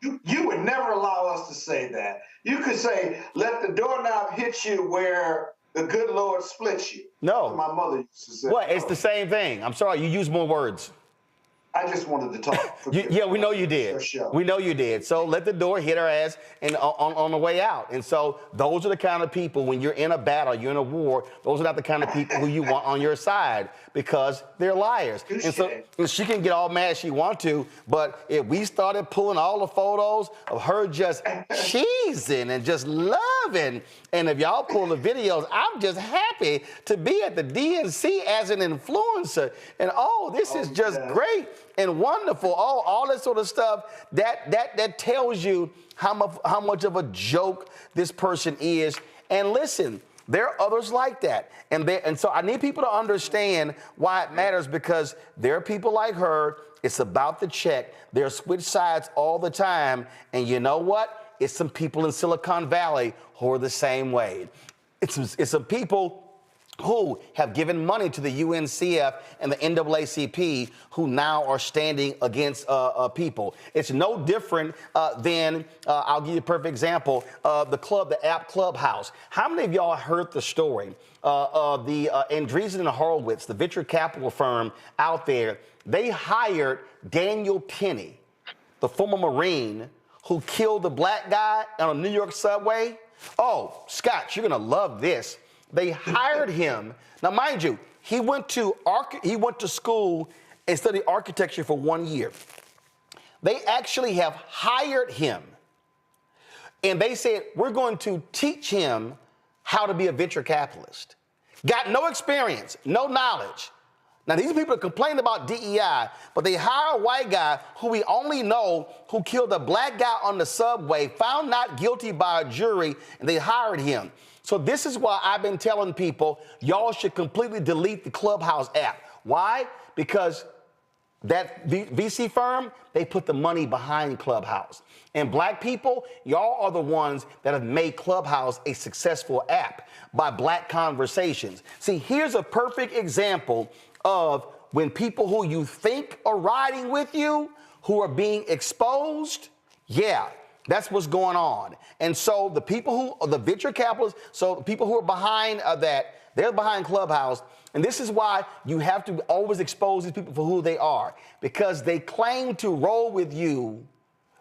You would never allow us to say that. You could say, let the doorknob hit you where the good Lord splits you. No. My mother used to say. What? It's the same thing. I'm sorry, you use more words. I just wanted to talk. Yeah, we know you did. We know you did. So let the door hit her ass and on the way out. And so those are the kind of people, when you're in a battle, you're in a war, those are not the kind of people who you want on your side because they're liars. And so she can get all mad she wants to, but if we started pulling all the photos of her just cheesing and just loving, and if y'all pull the videos, I'm just happy to be at the DNC as an influencer. And this is just great and wonderful. All that sort of stuff that tells you how much of a joke this person is. And listen, there are others like that. And so I need people to understand why it matters, because there are people like her. It's about the check. They're switch sides all the time. And you know what? It's some people in Silicon Valley who are the same way. It's some people who have given money to the UNCF and the NAACP who now are standing against people. It's no different than, I'll give you a perfect example, the app Clubhouse. How many of y'all heard the story of the Andreessen and Horowitz, the venture capital firm out there? They hired Daniel Penny, the former Marine who killed the black guy on a New York subway. Oh, Scott, you're gonna love this. They hired him. Now, mind you, he went to school and studied architecture for 1 year. They actually have hired him. And they said, we're going to teach him how to be a venture capitalist. Got no experience, no knowledge. Now, these people are complaining about DEI, but they hire a white guy who we only know who killed a black guy on the subway, found not guilty by a jury, and they hired him. So this is why I've been telling people, y'all should completely delete the Clubhouse app. Why? Because that VC firm, they put the money behind Clubhouse. And black people, y'all are the ones that have made Clubhouse a successful app by black conversations. See, here's a perfect example of when people who you think are riding with you, who are being exposed, yeah, that's what's going on. And so the people who are the venture capitalists, so the people who are behind that, they're behind Clubhouse. And this is why you have to always expose these people for who they are, because they claim to roll with you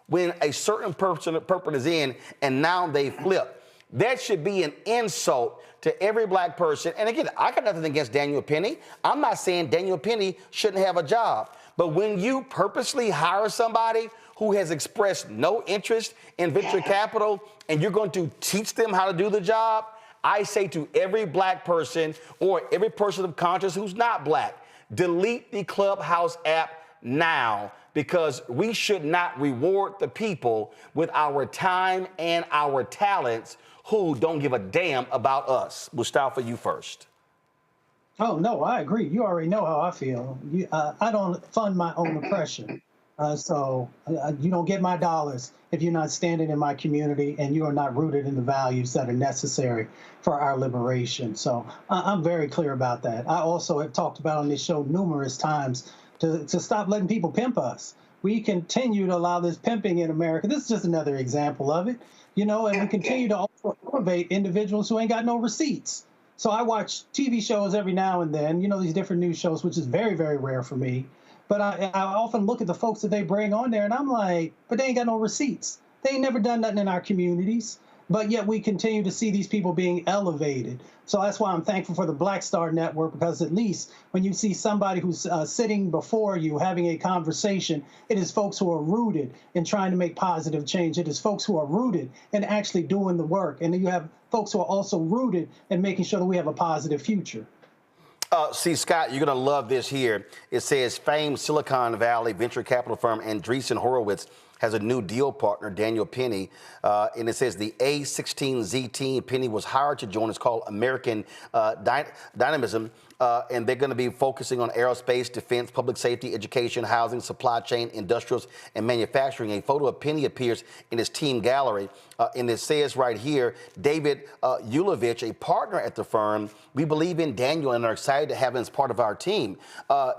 when a certain purpose is in, and now they flip. That should be an insult to every black person. And again, I got nothing against Daniel Penny. I'm not saying Daniel Penny shouldn't have a job. But when you purposely hire somebody who has expressed no interest in venture capital and you're going to teach them how to do the job, I say to every black person or every person of conscience who's not black, delete the Clubhouse app now, because we should not reward the people with our time and our talents who don't give a damn about us. Mustafa, you first. Oh, no, I agree. You already know how I feel. I don't fund my own oppression. So you don't get my dollars if you're not standing in my community and you are not rooted in the values that are necessary for our liberation. So I'm very clear about that. I also have talked about on this show numerous times to stop letting people pimp us. We continue to allow this pimping in America. This is just another example of it, and we continue to also elevate individuals who ain't got no receipts. So I watch TV shows every now and then, these different news shows, which is very, very rare for me. But I often look at the folks that they bring on there and I'm like, but they ain't got no receipts. They ain't never done nothing in our communities. But yet we continue to see these people being elevated. So that's why I'm thankful for the Black Star Network, because at least when you see somebody who's sitting before you having a conversation, it is folks who are rooted in trying to make positive change. It is folks who are rooted in actually doing the work. And then you have folks who are also rooted in making sure that we have a positive future. See, Scott, you're going to love this here. It says famed Silicon Valley venture capital firm Andreessen Horowitz has a new deal partner, Daniel Penny, and it says the A16Z team Penny was hired to join. It's called American Dynamism, and they're going to be focusing on aerospace, defense, public safety, education, housing, supply chain, industrials, and manufacturing. A photo of Penny appears in his team gallery, and it says right here, David Ulovich, a partner at the firm, we believe in Daniel and are excited to have him as part of our team.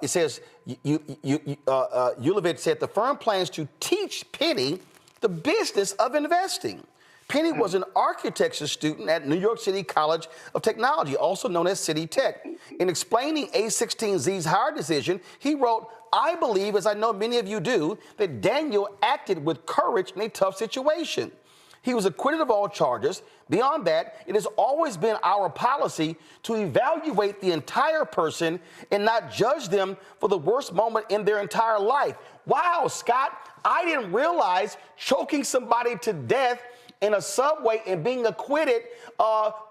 It says, Ulovich said the firm plans to teach Penny the business of investing. Penny was an architecture student at New York City College of Technology, also known as City Tech. In explaining A16Z's hire decision, he wrote, I believe, as I know many of you do, that Daniel acted with courage in a tough situation. He was acquitted of all charges. Beyond that, it has always been our policy to evaluate the entire person and not judge them for the worst moment in their entire life. Wow, Scott, I didn't realize choking somebody to death in a subway and being acquitted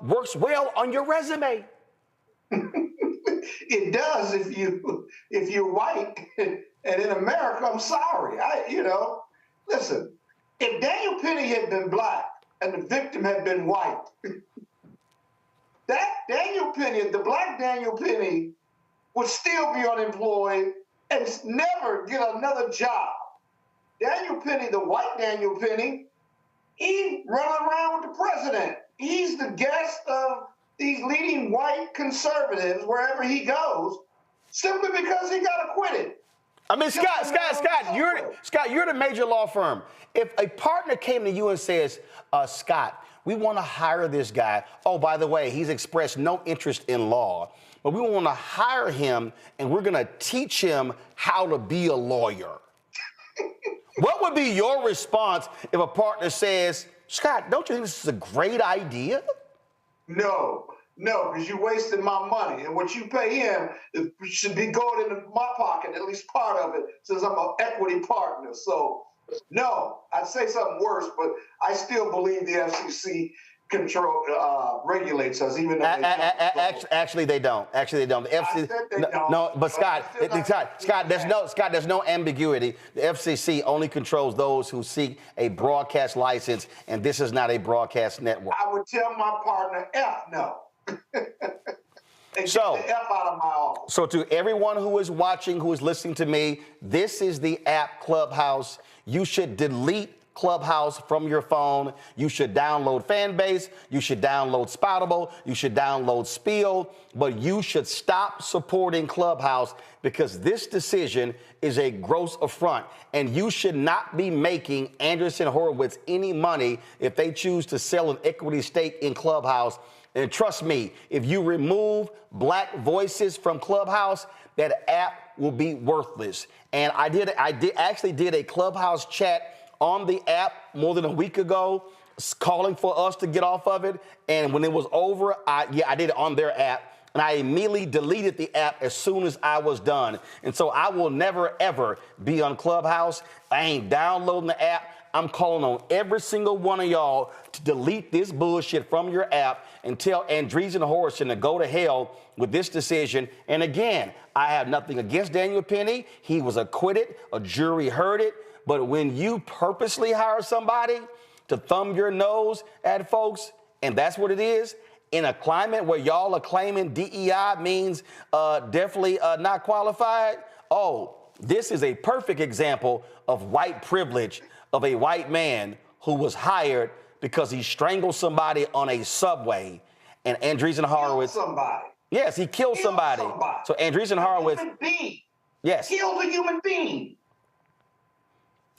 works well on your resume. It does if you're white. And in America, I'm sorry. Listen, if Daniel Penny had been black and the victim had been white, that Daniel Penny, the black Daniel Penny, would still be unemployed and never get another job. Daniel Penny, the white Daniel Penny, he run around with the president. He's the guest of these leading white conservatives wherever he goes, simply because he got acquitted. I mean, Scott, you're the major law firm. If a partner came to you and says, Scott, we want to hire this guy. Oh, by the way, he's expressed no interest in law, but we want to hire him and we're going to teach him how to be a lawyer. What would be your response if a partner says, Scott, don't you think this is a great idea? No, No, because you're wasting my money. And what you pay him should be going into my pocket, at least part of it, since I'm an equity partner. So, no, I'd say something worse, but I still believe the FCC regulates us, even though actually they don't. Actually, they don't. The FCC, no, but Scott, there's no ambiguity. The FCC only controls those who seek a broadcast license, and this is not a broadcast network. I would tell my partner, F no. So, get the F out of my office. So to everyone who is watching, who is listening to me, this is the app Clubhouse. You should delete Clubhouse from your phone. You should download Fanbase. You should download Spoutable. You should download Spiel. But you should stop supporting Clubhouse because this decision is a gross affront. And you should not be making Andreessen Horowitz any money if they choose to sell an equity stake in Clubhouse. And trust me, if you remove black voices from Clubhouse, that app will be worthless. And I actually did a Clubhouse chat on the app more than a week ago, calling for us to get off of it. And when it was over, I did it on their app. And I immediately deleted the app as soon as I was done. And so I will never, ever be on Clubhouse. I ain't downloading the app. I'm calling on every single one of y'all to delete this bullshit from your app and tell Andreessen Horowitz to go to hell with this decision. And again, I have nothing against Daniel Penny. He was acquitted. A jury heard it. But when you purposely hire somebody to thumb your nose at folks, and that's what it is, in a climate where y'all are claiming DEI means definitely not qualified, this is a perfect example of white privilege of a white man who was hired because he strangled somebody on a subway. And Andreessen Horowitz... Killed somebody. Yes, he killed somebody. So Andreessen Horowitz... Human being. Yes. Killed a human being.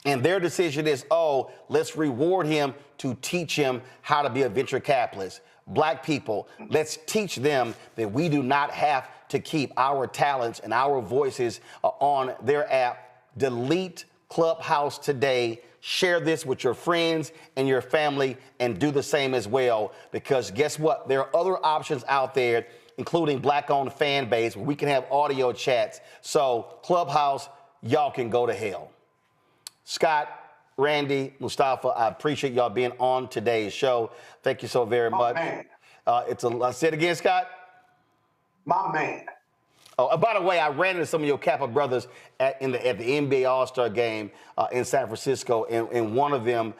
And their decision is, let's reward him to teach him how to be a venture capitalist. Black people, let's teach them that we do not have to keep our talents and our voices on their app. Delete Clubhouse today. Share this with your friends and your family and do the same as well. Because guess what? There are other options out there, including Black-owned Fanbase, where we can have audio chats. So Clubhouse, y'all can go to hell. Scott, Randy, Mustafa, I appreciate y'all being on today's show. Thank you so very much. Man. Say it again, Scott. My man. Oh, by the way, I ran into some of your Kappa brothers at the NBA All-Star game in San Francisco, and one of them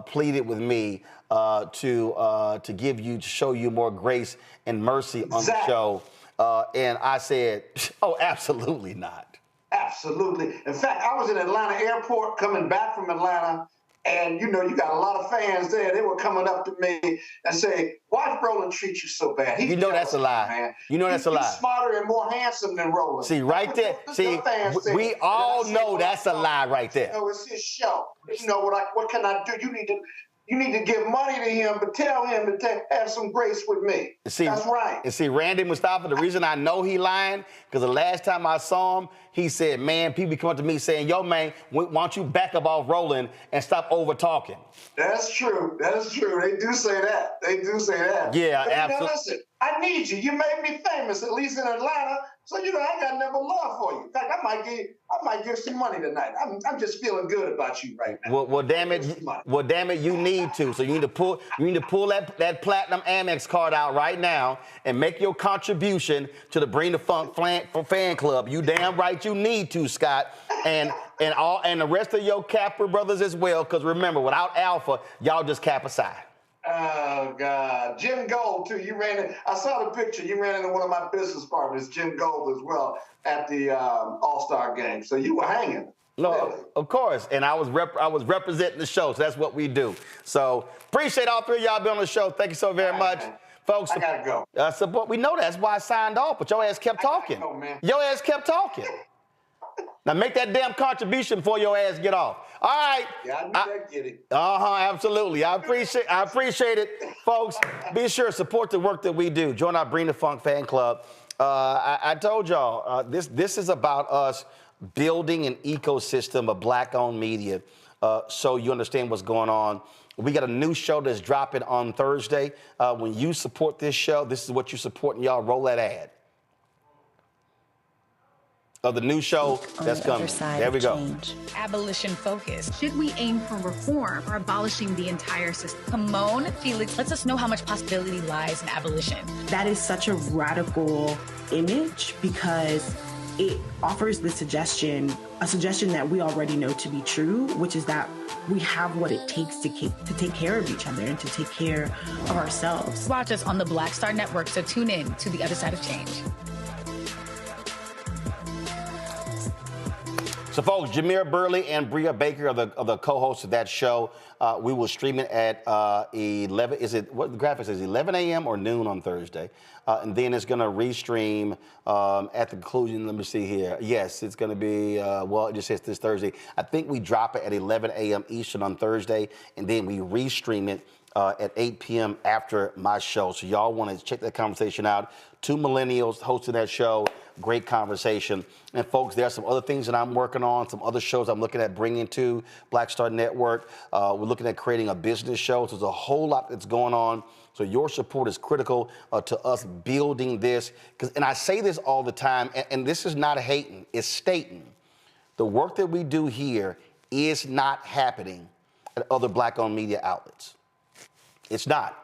pleaded with me to show you more grace and mercy on the show. And I said, absolutely not. Absolutely. In fact, I was in Atlanta airport coming back from Atlanta, and you got a lot of fans there. They were coming up to me and say, "Why did Roland treat you so bad?" He's that's a lie. Man. You know that's a lie. He's smarter and more handsome than Roland. See, right there. See, we all know that's a lie right there. It's his show. What can I do? You need to give money to him, but tell him to have some grace with me. See, that's right. And see, Randy Mustafa, the reason I know he lying, because the last time I saw him, he said, man, people come up to me saying, yo, man, why don't you back up off Roland and stop over talking? That's true. That's true. They do say that. Yeah, but, absolutely. Listen, I need you. You made me famous, at least in Atlanta. So, I got never love for you. In fact, I might give some money tonight. I'm just feeling good about you right now. Well, damn it, you need to. So you need to pull that platinum Amex card out right now and make your contribution to the Bring the Funk fan club. You damn right you need to, Scott. And the rest of your Kappa brothers as well, because remember, without Alpha, y'all just Kappa Psi. Oh, God. Jim Gold, too. I saw the picture. You ran into one of my business partners, Jim Gold, as well, at the All-Star game. So you were hanging. No, of course. And I was representing the show, so that's what we do. So appreciate all three of y'all being on the show. Thank you so very much. Man. Folks, I got to go. We know that's why I signed off, but your ass kept talking. Go, man. Your ass kept talking. Now make that damn contribution before your ass get off. All right. Yeah, I knew that, get it. Absolutely. I appreciate it, folks. Be sure to support the work that we do. Join our Bring the Funk fan club. I told y'all this is about us building an ecosystem of Black-owned media so you understand what's going on. We got a new show that's dropping on Thursday. When you support this show, this is what you're supporting. Y'all roll that ad. Of the new show that's coming. There we go. Abolition focus. Should we aim for reform or abolishing the entire system? Simone Felix lets us know how much possibility lies in abolition. That is such a radical image because it offers the suggestion, a suggestion that we already know to be true, which is that we have what it takes to take care of each other and to take care of ourselves. Watch us on the Black Star Network, so tune in to The Other Side of Change. So, folks, Jameer Burley and Bria Baker are the co-hosts of that show. We will stream it at 11. Is it what the graphic says? 11 a.m. or noon on Thursday, and then it's going to restream at the conclusion. Let me see here. Yes, it's going to be. Well, it just says this Thursday. I think we drop it at 11 a.m. Eastern on Thursday, and then we restream it at 8 p.m. after my show. So y'all want to check that conversation out. Two millennials hosting that show. Great conversation. And folks, there are some other things that I'm working on, some other shows I'm looking at bringing to Black Star Network. We're looking at creating a business show. So there's a whole lot that's going on. So your support is critical to us building this. And I say this all the time, and this is not hating, it's stating. The work that we do here is not happening at other Black-owned media outlets. It's not.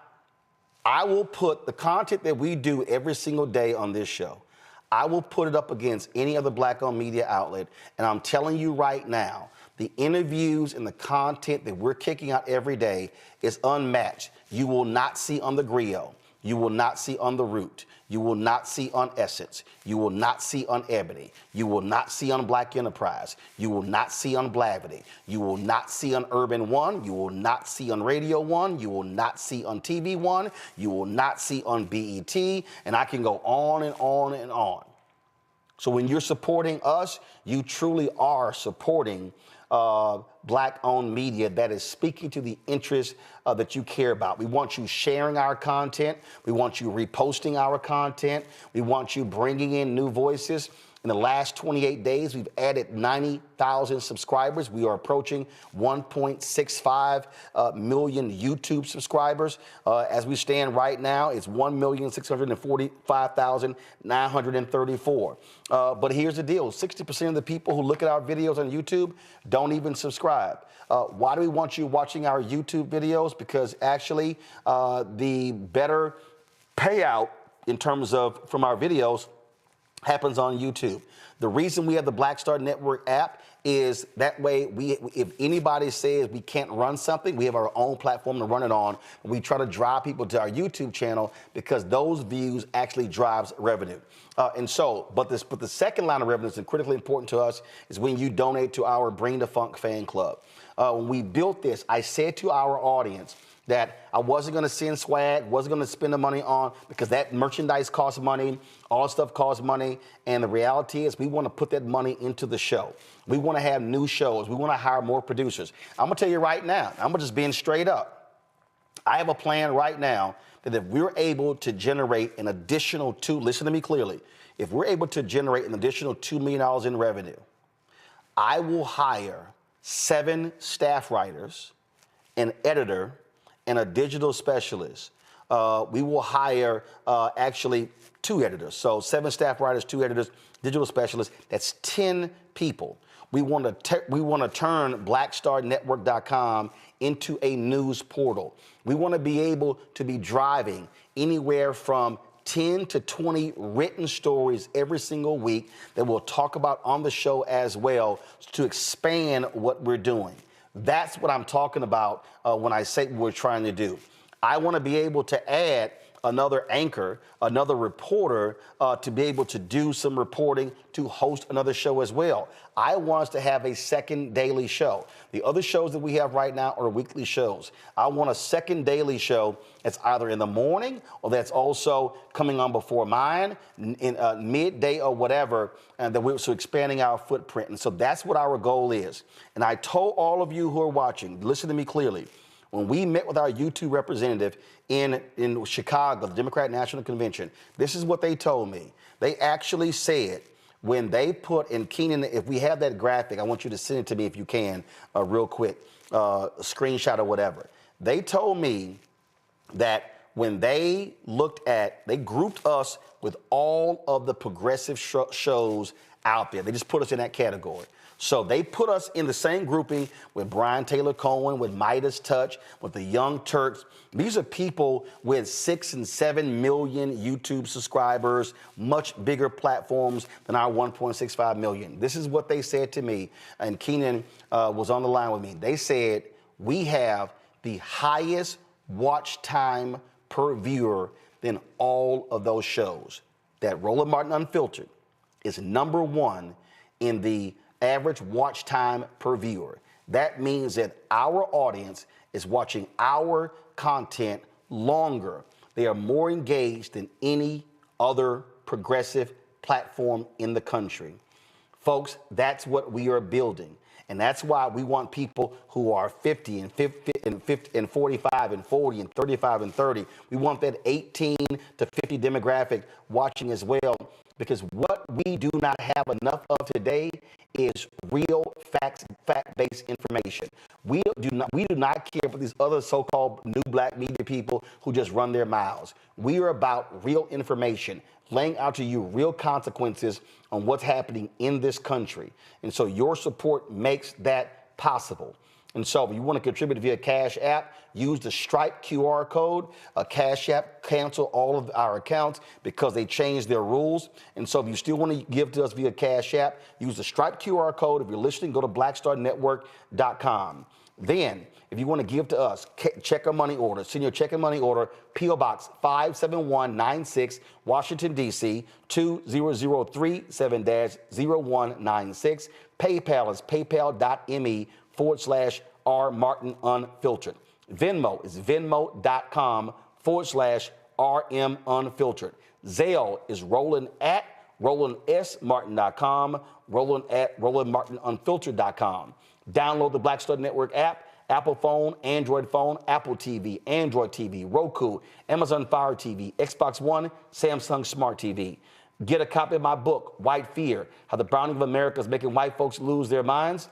I will put the content that we do every single day on this show, I will put it up against any other Black-owned media outlet, and I'm telling you right now, the interviews and the content that we're kicking out every day is unmatched. You will not see on The Griot. You will not see on The Root. You will not see on Essence. You will not see on Ebony. You will not see on Black Enterprise. You will not see on Blavity. You will not see on Urban One. You will not see on Radio One. You will not see on TV One. You will not see on BET. And I can go on and on and on. So when you're supporting us, you truly are supporting Black-owned media that is speaking to the interests that you care about. We want you sharing our content. We want you reposting our content. We want you bringing in new voices. In the last 28 days, we've added 90,000 subscribers. We are approaching 1.65 million YouTube subscribers. As we stand right now, it's 1,645,934. But here's the deal. 60% of the people who look at our videos on YouTube don't even subscribe. Why do we want you watching our YouTube videos? Because actually, the better payout in terms of from our videos happens on YouTube. The reason we have the Black Star Network app is that way if anybody says we can't run something, we have our own platform to run it on. We try to drive people to our YouTube channel because those views actually drives revenue. But the second line of revenue that's critically important to us is when you donate to our Bring the Funk fan club. When we built this, I said to our audience that I wasn't going to send swag, wasn't going to spend the money on, because that merchandise costs money, all stuff costs money, and the reality is we want to put that money into the show. We want to have new shows. We want to hire more producers. I'm going to tell you right now, I'm just being straight up. I have a plan right now that if we're able to generate an additional listen to me clearly, if we're able to generate an additional $2 million in revenue, I will hire 7 staff writers, an editor, and a digital specialist. We will hire actually 2 editors. So 7 staff writers, 2 editors, digital specialists. That's 10 people. We want to turn blackstarnetwork.com into a news portal. We want to be able to be driving anywhere from 10 to 20 written stories every single week that we'll talk about on the show as well to expand what we're doing. That's what I'm talking about when I say what we're trying to do. I want to be able to add another anchor, another reporter to be able to do some reporting, to host another show as well. I want us to have a second daily show. The other shows that we have right now are weekly shows. I want a second daily show that's either in the morning or that's also coming on before mine, in midday or whatever, and that we're so expanding our footprint. And so that's what our goal is. And I told all of you who are watching, listen to me clearly. When we met with our YouTube representative in Chicago, the Democratic National Convention, this is what they told me. They actually said, when they put in Keenan, if we have that graphic, I want you to send it to me if you can, real quick, a screenshot or whatever. They told me that when they they grouped us with all of the progressive shows out there. They just put us in that category. So they put us in the same grouping with Brian Taylor Cohen, with Midas Touch, with the Young Turks. These are people with 6 and 7 million YouTube subscribers, much bigger platforms than our 1.65 million. This is what they said to me, and Keenan was on the line with me. They said, we have the highest watch time per viewer than all of those shows. That Roland Martin Unfiltered is #1 in the average watch time per viewer. That means that our audience is watching our content longer. They are more engaged than any other progressive platform in the country. Folks, that's what we are building. And that's why we want people who are 50 and 45 and 40 and 35 and 30. We want that 18 to 50 demographic watching as well, because what we do not have enough of today is real fact-based information. We do not care for these other so-called new black media people who just run their mouths. We are about real information, laying out to you real consequences on what's happening in this country. And so your support makes that possible. And so if you want to contribute via Cash App, use the Stripe QR code. Cash App cancel all of our accounts because they changed their rules. And so if you still want to give to us via Cash App, use the Stripe QR code. If you're listening, go to blackstarnetwork.com. Then, if you want to give to us, check a money order. Send your check and money order, P.O. Box 57196, Washington, D.C., 20037-0196. PayPal is paypal.me/rmartinunfiltered. Venmo is venmo.com/rmunfiltered. Zelle is roland@rolandsmartin.com, roland@rolandmartinunfiltered.com. Download the Black Star Network app, Apple phone, Android phone, Apple TV, Android TV, Roku, Amazon Fire TV, Xbox One, Samsung Smart TV. Get a copy of my book, White Fear, How the Browning of America is Making White Folks Lose Their Minds.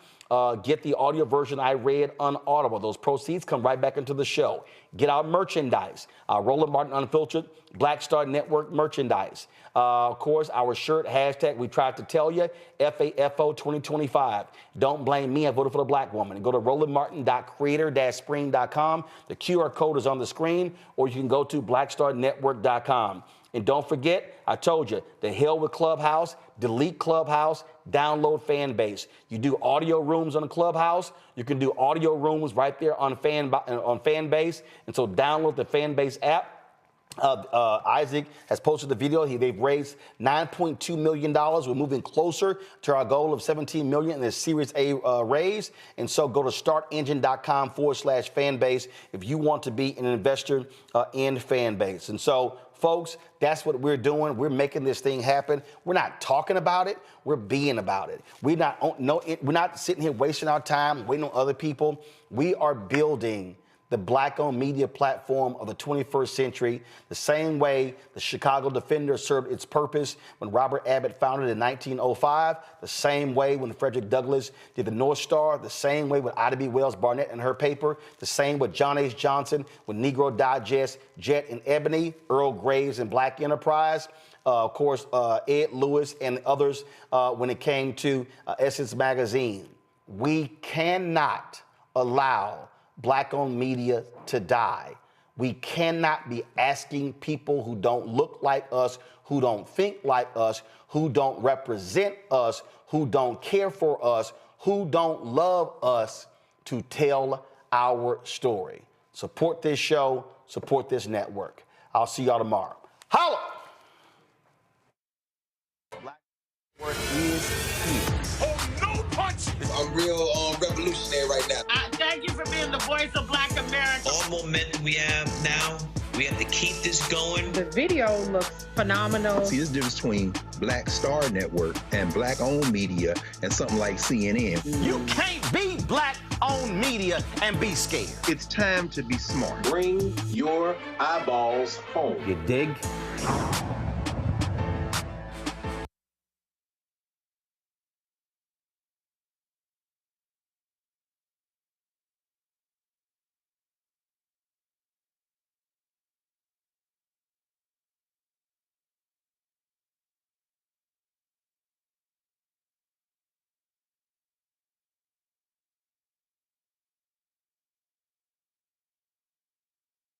Get the audio version I read on Audible. Those proceeds come right back into the show. Get our merchandise, Roland Martin Unfiltered, Black Star Network merchandise. Of course, our shirt, hashtag, we tried to tell you, FAFO 2025. Don't blame me, I voted for the black woman. Go to rolandmartin.creator-spring.com. The QR code is on the screen, or you can go to blackstarnetwork.com. And don't forget, I told you, the hell with Clubhouse, delete Clubhouse, download Fanbase. You do audio rooms on the Clubhouse, you can do audio rooms right there on Fanbase. And so download the Fanbase app. Isaac has posted the video. They've raised $9.2 million. We're moving closer to our goal of $17 million in this Series A raise. And so go to startengine.com/Fanbase if you want to be an investor in Fanbase. And so, folks, that's what we're doing. We're making this thing happen. We're not talking about it. We're being about it. We're not sitting here wasting our time waiting on other people. We are building the black-owned media platform of the 21st century, the same way the Chicago Defender served its purpose when Robert Abbott founded it in 1905, the same way when Frederick Douglass did the North Star, the same way with Ida B. Wells Barnett and her paper, the same with John H. Johnson with Negro Digest, Jet and Ebony, Earl Graves and Black Enterprise, of course, Ed Lewis and others when it came to Essence Magazine. We cannot allow black-owned media to die. We cannot be asking people who don't look like us, who don't think like us, who don't represent us, who don't care for us, who don't love us to tell our story. Support this show, support this network. I'll see y'all tomorrow. Holla! Black Network is here. Oh, no punch! I'm real revolutionary right now. Thank you for being the voice of Black America. All momentum we have now, we have to keep this going. The video looks phenomenal. See, there's a difference between Black Star Network and black-owned media and something like CNN. You can't be black-owned media and be scared. It's time to be smart. Bring your eyeballs home. You dig?